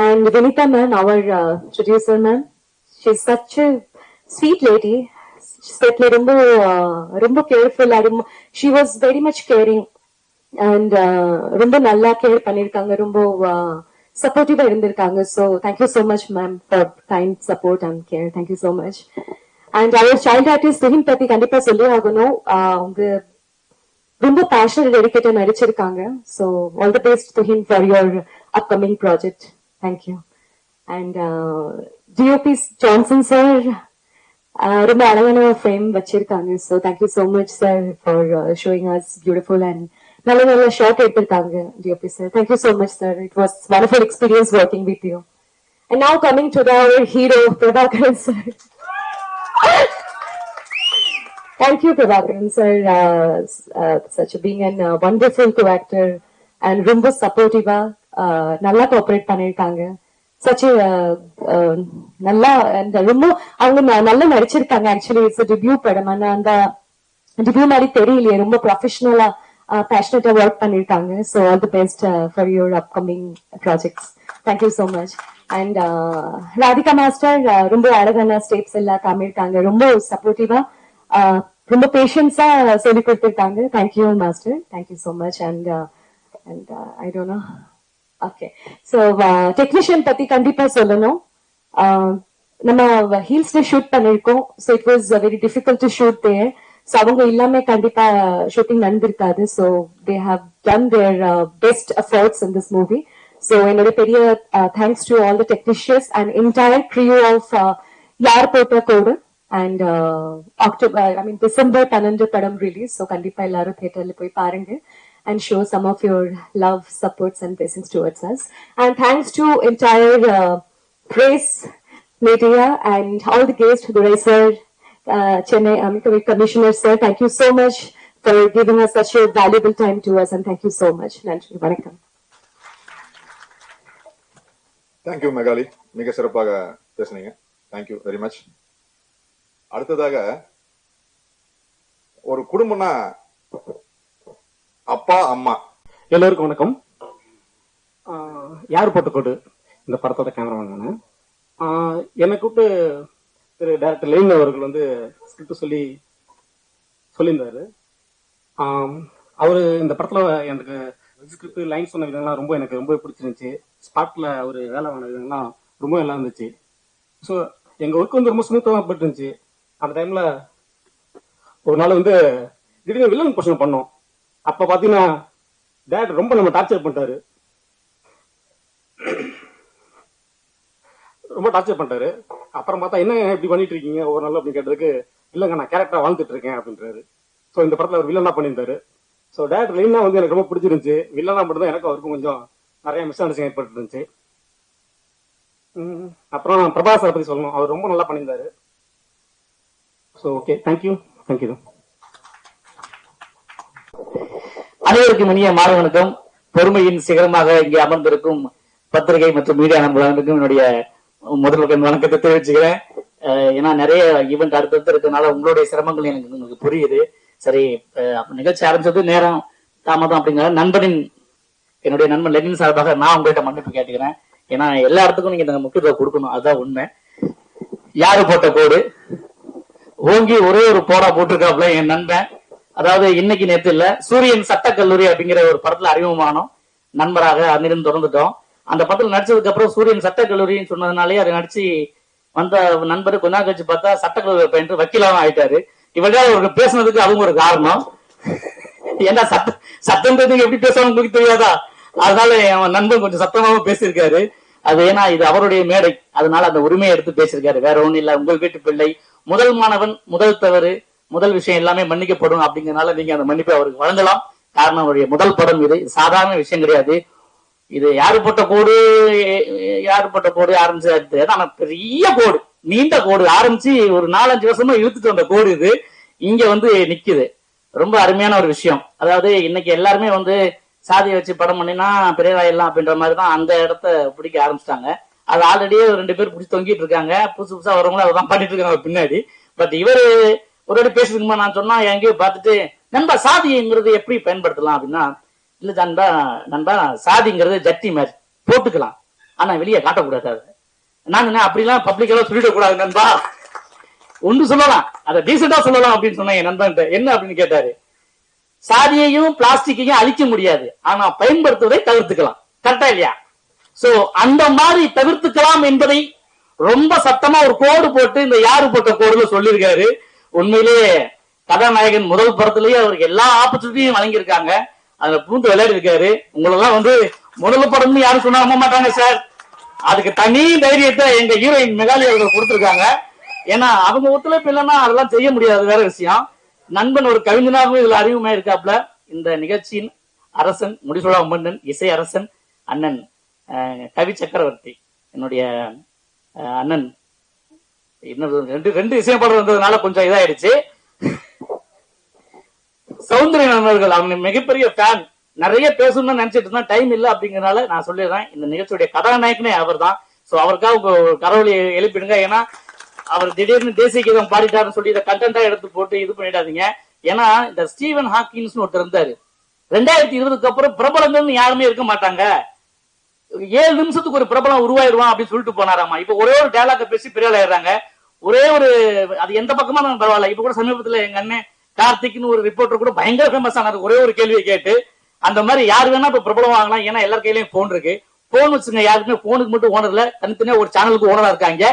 And Vinita ma'am, our producer ma'am, she's such a sweet lady. Setla ரொம்ப careful. She was very much caring and ரொம்ப நல்லா care பண்ணிருக்காங்க. ரொம்ப சப்போர்ட்டிவா இருந்திருக்காங்க. So thank you so much ma'am for kind support and care. Thank you so much. And our child artist Tuhin பத்தி கண்டிப்பா சொல்லி ஆகணும். அவங்க ரொம்ப passionate dedicated நடிச்சிருக்காங்க. So all the best to him for your upcoming project. Thank you. And DOP Johnson sir, ரொம்ப அழகான frame வச்சிருக்காங்க. So thank you so much sir for showing us beautiful and நல்ல shot எடுத்திருக்காங்க DOP sir. Thank you so much sir. It was wonderful experience working with you. And now coming to our hero Prabhakaran sir. Thank you Prabhakaran sir, such a being a wonderful co-actor and ரொம்ப supportive, நல்லா cooperate பண்ணிருக்காங்க. such a நல்லா and ரொம்ப அவங்க நல்லா நடிச்சிருக்காங்க. Actually it's a debut படம். அந்த debut மாதிரி தெரியலையே, ரொம்ப ப்ரொஃபஷனலா passionate work பண்ணிருக்காங்க. So all the best for your upcoming projects. Thank you so much. And Radhika master ரொம்ப அழகான ஸ்டெப்ஸ் எல்லாம் காமிருக்காங்க. ரொம்ப சப்போர்ட்டிவா ரொம்ப பேஷன்ஸா சொல்லி கொடுத்திருக்காங்க. Thank you master. Thank you so much. And I don't know. Okay. So technician பத்தி கண்டிப்பா சொல்லணும். நம்ம ஹில்ஸ்ல ஷூட் பண்ணிருக்கோம். So it was very difficult to shoot there. So அவங்க இல்லாம கண்டிப்பா ஷூட்டிங் நடந்திருக்காது. So they have done their best efforts in this movie. So என்னோட பெரிய thanks to all the technicians and entire crew of யார் போட்ட கோடு. And December 12 படம் release. So கண்டிப்பா எல்லாரும் தியேட்டர்ல போய் பாருங்க and show some of your love, supports and blessings towards us. And thanks to entire press, media and all the guests, Durai sir, Chennai Commissioner sir, thank you so much for giving us such a valuable time to us and thank you so much. Nandri, vanakkam. Thank you Megali, மிக சிறப்பாக பேசுனீங்க. Thank you very much. அடுத்ததாக ஒரு குடும்பம்னா அப்பா அம்மா. எல்லோருக்கும் வணக்கம். யார் போட்ட கோடு இந்த படத்தோட கேமராமேன் நானு. என்னை கூப்பிட்டு திரு டைரக்டர் லெனின் அவர்கள் ஸ்கிரிப்ட் சொல்லியிருந்தாரு. அவரு இந்த படத்துல எனக்கு ஸ்கிரிப்ட் லைன் சொன்ன விதங்கள்லாம் எனக்கு ரொம்ப பிடிச்சிருந்துச்சு. ஸ்பாட்ல ஒரு வேலை வாங்கின விதங்கள்லாம் ரொம்ப நல்லா இருந்துச்சு. ஸோ எங்க ஒர்க் ரொம்ப ஸ்மூத்தாக போயிட்டு இருந்துச்சு. அந்த டைம்ல ஒரு நாள் திடீர்னு வில்லன் போர்ஷன் பண்ணோம். அப்ப பாத்தீங்கன்னா டேரக்டர் ரொம்ப நம்ம டார்ச்சர் பண்ணிட்டாரு. அப்புறம் பார்த்தா என்ன இப்படி பண்ணிட்டு இருக்கீங்க ஒரு நாள் அப்படின்னு கேட்டதுக்கு, இல்லங்க நான் கேரக்டரா வாழ்ந்துட்டு இருக்கேன் அப்படின்றாரு. ஸோ இந்த படத்துல ஒரு வில்லனா பண்ணியிருந்தாரு. ஸோ டேரக்டர் லைனா எனக்கு ரொம்ப பிடிச்சிருந்துச்சு. வில்லனா மட்டும் தான் எனக்கு அவருக்கும் கொஞ்சம் நிறைய மிஸ் அண்டர்ஸ்டாண்டிங் ஏற்பட்டு இருந்துச்சு. அப்புறம் பிரபாஸ் பத்தி சொல்லணும். அவர் ரொம்ப நல்லா பண்ணியிருந்தாரு. So okay, thank you. அனைவருக்கும் இனிய மாலை வணக்கம். பொறுமையின் சிகரமாக இங்கே அமர்ந்திருக்கும் பத்திரிகை மற்றும் மீடியா நண்பர்களுக்கும் என்னுடைய முதல் வணக்கத்தை தெரிவிச்சுக்கிறேன். ஏன்னா நிறைய ஈவெண்ட் அடுத்தடுத்து இருக்கிறதுனால உங்களுடைய சிரமங்கள் எனக்கு புரியுது. சரி, நிகழ்ச்சி ஆரம்பிச்சது நேரம் தாமதம் அப்படிங்கிற என்னுடைய நண்பன் லெனின் சார்பாக நான் உங்கள்கிட்ட மன்னிப்பு கேட்டுக்கிறேன். ஏன்னா எல்லா இடத்துக்கும் நீங்க முக்கியத்துவம் கொடுக்கணும், அதுதான் உண்மை. யாரு போட்ட கோடு ஓங்கி ஒரே ஒரு போடா போட்டிருக்காப்ல என் நண்பன். அதாவது இன்னைக்கு நேற்று இல்ல, சூரியன் சட்ட கல்லூரி அப்படிங்கிற ஒரு படத்துல அறிமுகமானோம். நண்பராக அன்னிடம் தொடர்ந்துட்டோம். அந்த படத்துல நடிச்சதுக்கு அப்புறம் சூரியன் சட்டக்கல்லூரின்னு சொன்னதுனாலே அதை நடிச்சு வந்த நண்பர் கொஞ்ச நாள் கழிச்சு பார்த்தா சட்டக்கல்லூரி பயின்று வக்கீலாவும் ஆயிட்டாரு. இவங்க அவருக்கு பேசுனதுக்கு அதுவும் ஒரு காரணம். ஏன்னா சட்டம்ன்றதுக்கு எப்படி பேசுவாங்க உங்களுக்கு தெரியாதா? அதனால என் நண்பன் கொஞ்சம் சத்தமாவும் பேசியிருக்காரு. அது ஏன்னா இது அவருடைய மேடை, அதனால அந்த உரிமையை எடுத்து பேசியிருக்காரு. வேற ஒண்ணும் இல்ல. உங்கள் வீட்டு பிள்ளை, முதல் மாணவன், முதல் தவறு, முதல் விஷயம் எல்லாமே மன்னிக்கப்படும் அப்படிங்கறதுனால நீங்க அந்த மன்னிப்பை அவருக்கு வழங்கலாம். காரணம் அவருடைய முதல் படம் இது சாதாரண விஷயம் கிடையாது. இது யாரு போட்ட கோடு ஆரம்பிச்சு ஆனா பெரிய கோடு, நீண்ட கோடு ஆரம்பிச்சு ஒரு 4-5 வருஷமா இழுத்துட்டு வந்த கோடு இது இங்க வந்து நிக்குது. ரொம்ப அருமையான ஒரு விஷயம். அதாவது இன்னைக்கு எல்லாருமே வந்து சாதியை வச்சு படம் பண்ணினா பெரியவாயிடலாம் அப்படின்ற மாதிரிதான் அந்த இடத்த பிடிக்க ஆரம்பிச்சிட்டாங்க. அது ஆல்ரெடியே 2 பேர் பிடிச்சி தொங்கிட்டு இருக்காங்க. புதுசா வரவங்களும் அதான் பண்ணிட்டு இருக்காங்க பின்னாடி. பட் இவரு ஒரு வாட்டி பேசுறதுக்கு நான் சொன்னா எங்கேயோ பார்த்துட்டு, நண்பா சாதிங்கிறது எப்படி பயன்படுத்தலாம் அப்படின்னா, இல்ல நண்பா சாதிங்கிறது ஜட்டி மாதிரி போட்டுக்கலாம், ஆனா வெளியே காட்டக்கூடாது. நான் அப்படிலாம் பப்ளிக்கெல்லாம் சொல்லிடக்கூடாது நண்பா, ஒன்று சொல்லலாம், அதை டீசெண்டா சொல்லலாம் அப்படின்னு சொன்னேன் என் நண்பன். என்ன அப்படின்னு கேட்டாரு, சாதியையும் பிளாஸ்டிக்கையும் அழிக்க முடியாது, ஆனா பயன்படுத்துவதை தவிர்த்துக்கலாம். கரெக்டா இல்லையா? சோ அந்த மாதிரி தவிர்த்துக்கலாம் என்பதை ரொம்ப சத்தமா ஒரு கோடு போட்டு இந்த யாரு போட்ட கோடுல சொல்லியிருக்காரு. உண்மையிலேயே கதாநாயகன் முதல் படத்திலேயே அவருக்கு எல்லா ஆப்பர்ச்சுனிட்டியும் வழங்கியிருக்காங்க. அதுல பூந்து விளையாடி இருக்காரு. உங்களெல்லாம் வந்து முதல் படம்னு யாரும் சொன்னா நம்ப மாட்டாங்க சார். அதுக்கு தனி தைரியத்தை எங்க ஹீரோயின் மெகாலி அவர்கள் கொடுத்திருக்காங்க. ஏன்னா அவங்க ஒத்துழைப்பு இல்லைன்னா அதெல்லாம் செய்ய முடியாது, வேற விஷயம். நண்பன் ஒரு கவிஞனாகவும் இதுல அறிவுமா இருக்காப்ல. இந்த நிகழ்ச்சியின் அரசன், முடிசூழா மன்னன், இசை அரசன் அண்ணன் கவி சக்கரவர்த்தி, என்னுடைய அண்ணன். இன்னும் ரெண்டு இசையப்பாளர் வந்ததுனால கொஞ்சம் இதாயிடுச்சு. சௌந்தரிய நண்பர்கள், அவங்க மிகப்பெரிய ஃபேன். நிறைய பேசணும்னு நினைச்சிட்டு இருந்தா டைம் இல்லை அப்படிங்கறதுனால நான் சொல்லிடுறேன், இந்த நிகழ்ச்சியுடைய கதாநாயகனே அவர் தான். சோ அவருக்காக கரவொலி எழுப்பிடுங்க. ஏன்னா அவர் திடீர்னு தேசிய கீதம் பாடிட்டாருன்னு சொல்லி இதை கண்டென்ட்டா எடுத்து போட்டு இது பண்ணிடாதீங்க. ஏன்னா இந்த ஸ்டீவன் ஹாக்கின்ஸ் ஒருத்தர் இருந்தாரு, 2020க்கு அப்புறம் பிரபலங்கள்னு யாருமே இருக்க மாட்டாங்க, 7 நிமிஷத்துக்கு ஒரு பிரபலம் உருவாயிருவான் அப்படின்னு சொல்லிட்டு போனாராமா. இப்ப ஒரே ஒரு டயலாக பேசி பெரிய ஆயிடுறாங்க. ஒரே ஒரு அது எந்த பக்கமா நான் பரவாயில்ல. இப்ப கூட சமீபத்துல எங்க அண்ணன் கார்த்திக்னு ஒரு ரிப்போர்ட்டர் கூட பயங்கர ஃபேமஸ் ஆனாரு ஒரே ஒரு கேள்வியை கேட்டு. அந்த மாதிரி யாரு வேணா இப்ப பிரபலம் வாங்கலாம். ஏன்னா எல்லார் கையிலயும் போன் இருக்கு. போன் வச்சுங்க, யாருக்குமே போனுக்கு மட்டும் ஓனர் இல்ல, தனித்தனியா ஒரு சேனலுக்கு ஓனரா இருக்காங்க.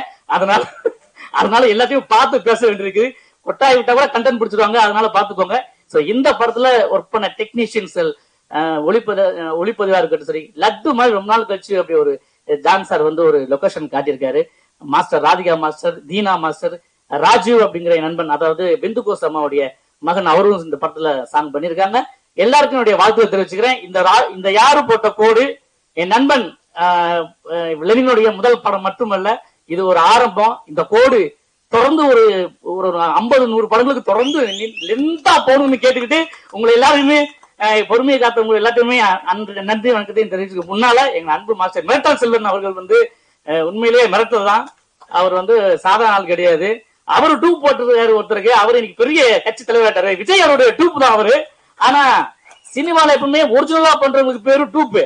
அதனால எல்லாத்தையும் பார்த்து பேச வேண்டியிருக்கு. கொட்டாய் விட்டா கூட கண்டென்ட் பிடிச்சிருவாங்க, அதனால பாத்துக்கோங்க. சோ இந்த படத்துல ஒர்க் பண்ண டெக்னீஷியன்ஸ், ஒளிப்பதிவா இருக்கட்டும் சரி, லட்டு மாதிரி ரொம்ப நாள் கழிச்சு அப்படி ஒரு ஜான் சார் வந்து ஒரு லொகேஷன் காட்டியிருக்காரு. Master Radhika master, Dheena master, Rajiv அப்படிங்கிற நண்பன், அதாவது பிந்து கோஸ் அம்மாவுடைய மகன், அவரும் இந்த படத்துல சாங் பண்ணிருக்காங்க. எல்லாருக்கும் என்னுடைய வாழ்த்துக்களை தெரிவிச்சுக்கிறேன். இந்த யாரு போட்ட கோடு என் நண்பன் லெனினுடைய முதல் படம் மட்டுமல்ல, இது ஒரு ஆரம்பம். இந்த கோடு தொடர்ந்து ஒரு 50-100 படங்களுக்கு தொடர்ந்து லென்த்தா போகணும்னு கேட்டுக்கிட்டு உங்களை எல்லாருமே பொறுமையை காத்தவங்க எல்லாத்தையுமே நன்றி வணக்கத்தையும் தெரிவிச்சுக்க முன்னால எங்க அன்பு மாஸ்டர் மிரட்டல் செல்வன் அவர்கள் வந்து உண்மையிலேயே மிரட்டல் தான். அவர் வந்து சாதாரண ஆள் கிடையாது. அவரு டூப் போட்டிருக்காரு ஒருத்தருக்கு. அவரு இன்னைக்கு பெரிய கட்சி தலைவராட்டாரு. விஜய் அவருடைய டூப் தான் அவரு. ஆனா சினிமால எப்பவுமே ஒரிஜினலா பண்றவங்களுக்கு பேரு டூப்,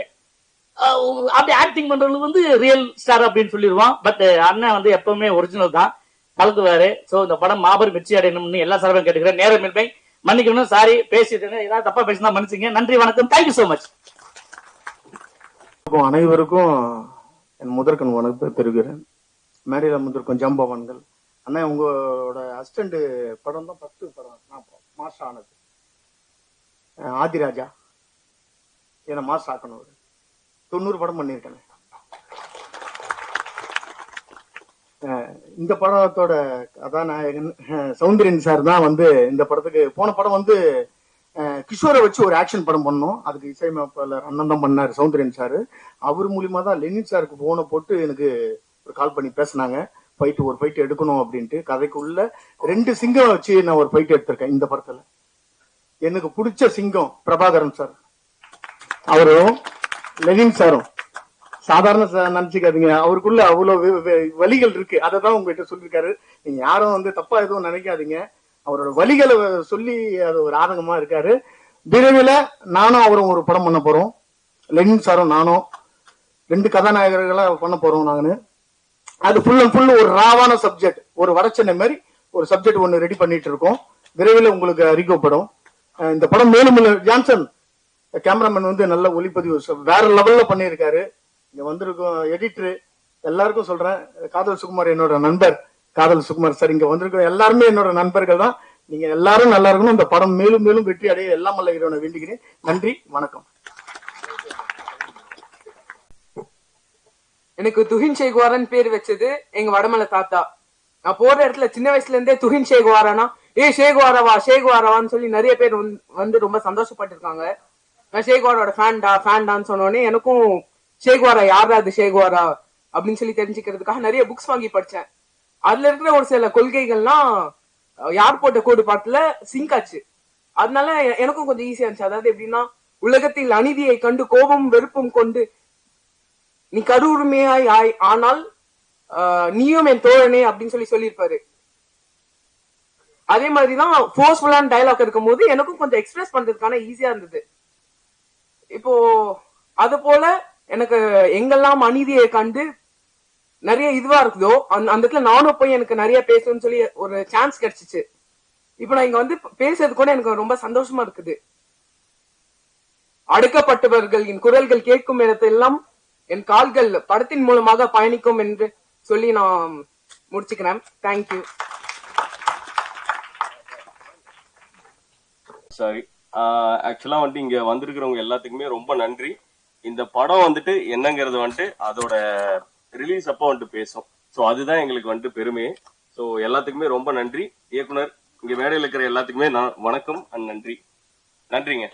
அப்படி ஆக்டிங் பண்றவங்களுக்கு வந்து ரியல் ஸ்டார் அப்படின்னு சொல்லிடுவான். பட் அண்ணன் வந்து எப்பவுமே ஒரிஜினல் தான் கலக்குவாரு. சோ இந்த படம் மாபெரும் வெற்றி அடையணும்னு எல்லா சார்பையும் கேட்டுக்கிறேன். நேரமின்மை மன்னிக்கணும், சாரி பேசிட்டு ஏதாவது தப்பா பேசினா மன்னிச்சுங்க. நன்றி, வணக்கம், தேங்க்யூ சோ மச். அனைவருக்கும் என் முதற்கண் வணக்கத்தை தெரிவிக்கிறேன். மேரில முதற்கண் ஜம்பவான்கள் அண்ணா, உங்களோட அசிஸ்டன்ட் படம் தான் 10 படம் மாஸ் ஆனது. ஆதிராஜா என்ன மாஸ் ஆக்கணும், 90 படம் பண்ணிருக்கேன். இந்த படத்தோட கதாநாயகன் சௌந்தரியன் சார் தான் வந்து இந்த படத்துக்கு போன படம் வந்து கிஷோரை வச்சு ஒரு ஆக்ஷன் படம் பண்ணோம். அதுக்கு இசையமைப்பாளர் அண்ணன் தான் பண்ணாரு, சௌந்தரியன் சார். அவர் மூலியமா தான் லெனின் சாருக்கு போனை போட்டு எனக்கு ஒரு கால் பண்ணி பேசினாங்க, ஒரு ஃபைட் எடுக்கணும் அப்படின்ட்டு. கதைக்குள்ள 2 சிங்கம் வச்சு நான் ஒரு ஃபைட் எடுத்திருக்கேன் இந்த படத்துல. எனக்கு பிடிச்ச சிங்கம் பிரபாகரன் சார், அவரும் லெனின் சாரும். சாதாரண நினைச்சுக்காதீங்க, அவருக்குள்ள அவ்வளவு வலிகள் இருக்கு. அதை தான் உங்ககிட்ட சொல்லியிருக்காரு. நீங்க யாரும் வந்து தப்பா எதுவும் நினைக்காதீங்க. அவரோட வலிகளை சொல்லி அது ஒரு ஆதங்கமா இருக்காரு. விரைவில் நானும் அவரும் ஒரு படம் பண்ண போறோம். லெனின் சாரும் நானும் 2 கதாநாயகர்களா பண்ண போறோம். நானு அது ஃபுல் அண்ட் ஃபுல் ஒரு ராவான சப்ஜெக்ட், ஒரு வடச்சென்னை மாதிரி ஒரு சப்ஜெக்ட் ஒன்று ரெடி பண்ணிட்டு இருக்கோம். விரைவில் உங்களுக்கு அறிவிக்கப்படும். இந்த படம் மேலும் ஜான்சன் கேமராமேன் வந்து நல்ல ஒளிப்பதிவு வேற லெவல்ல பண்ணியிருக்காரு. இங்க வந்திருக்கும் எடிட்டரு எல்லாருக்கும் சொல்றேன், காதல் சுகுமார் என்னோட நண்பர், காதல் சுகுமார் சார் இங்க வந்திருக்க எல்லாருமே என்னோட நண்பர்கள் தான். நீங்க எல்லாரும் நல்லா இருக்கணும், இந்த படம் மேலும் மேலும் வெற்றி அடைய எல்லாம் வல்ல இறைவனை வேண்டிக்கிறேன். நன்றி, வணக்கம். எனக்கு துஹின் ஷேகுவாரன் பேர் வச்சது எங்க வடமலை தாத்தா. நான் போற இடத்துல சின்ன வயசுல இருந்தே துஹின் ஷேகுவாரானா ஷேகுவாராவான்னு சொல்லி நிறைய பேர் வந்து ரொம்ப சந்தோஷப்பட்டிருக்காங்க. நான் ஷேகுவாரோட ஃபேன்டான்னு சொன்னோடனே எனக்கும் ஷேகுவாரா யாரா அது ஷேகுவாரா அப்படின்னு சொல்லி தெரிஞ்சுக்கிறதுக்காக நிறைய புக்ஸ் வாங்கி படிச்சேன். அதுல இருக்கிற ஒரு சில கொள்கைகள்லாம் யார் போட்ட கோடு பாட்டுல சிங்க் ஆச்சு. அதனால எனக்கும் கொஞ்சம் ஈஸியா இருந்துச்சு. அதாவது எப்படின்னா, உலகத்தில் அநீதியை கண்டு கோபம் வெறுப்பும் கொண்டு நீ கருவுரிமையாய் ஆனால் நீயும் என் தோழனே அப்படின்னு சொல்லியிருப்பாரு. அதே மாதிரிதான் ஃபோர்ஸ்ஃபுல்லான டயலாக் இருக்கும் போது எனக்கும் கொஞ்சம் எக்ஸ்பிரஸ் பண்றதுக்கான ஈஸியா இருந்தது. இப்போ அது போல எனக்கு எங்கெல்லாம் அநீதியை கண்டு நிறைய இதுவா இருக்குதோ அந்த இடத்துல நானும் போய் எனக்கு நிறைய பேசணும்னு சொல்லி ஒரு சான்ஸ் கிடைச்சிச்சு. இப்ப நான் இங்க வந்து பேசுறது கூட எனக்கு ரொம்ப சந்தோஷமா இருக்குது. அடக்கப்பட்டவர்களின் குரல்கள் கேட்கும் இடத்தெல்லாம் என் கால்கள் படத்தின் மூலமாக பயணிக்கும் என்று சொல்லி நான் முடிச்சுக்கிறேன். தேங்க்யூ. சாரி, ஆக்சுவலா வந்துட்டு இங்க வந்திருக்கிறவங்க எல்லாத்துக்குமே ரொம்ப நன்றி. இந்த படம் வந்துட்டு என்னங்கிறது வந்துட்டு அதோட ரிலீஸ் அப்போ வந்துட்டு பேசும். ஸோ அதுதான் எங்களுக்கு வந்துட்டு பெருமையே. ஸோ எல்லாத்துக்குமே ரொம்ப நன்றி. இயக்குனர், இங்க மேடையில் இருக்கிற எல்லாத்துக்குமே நான் வணக்கம் அண்ட் நன்றி. நன்றிங்க.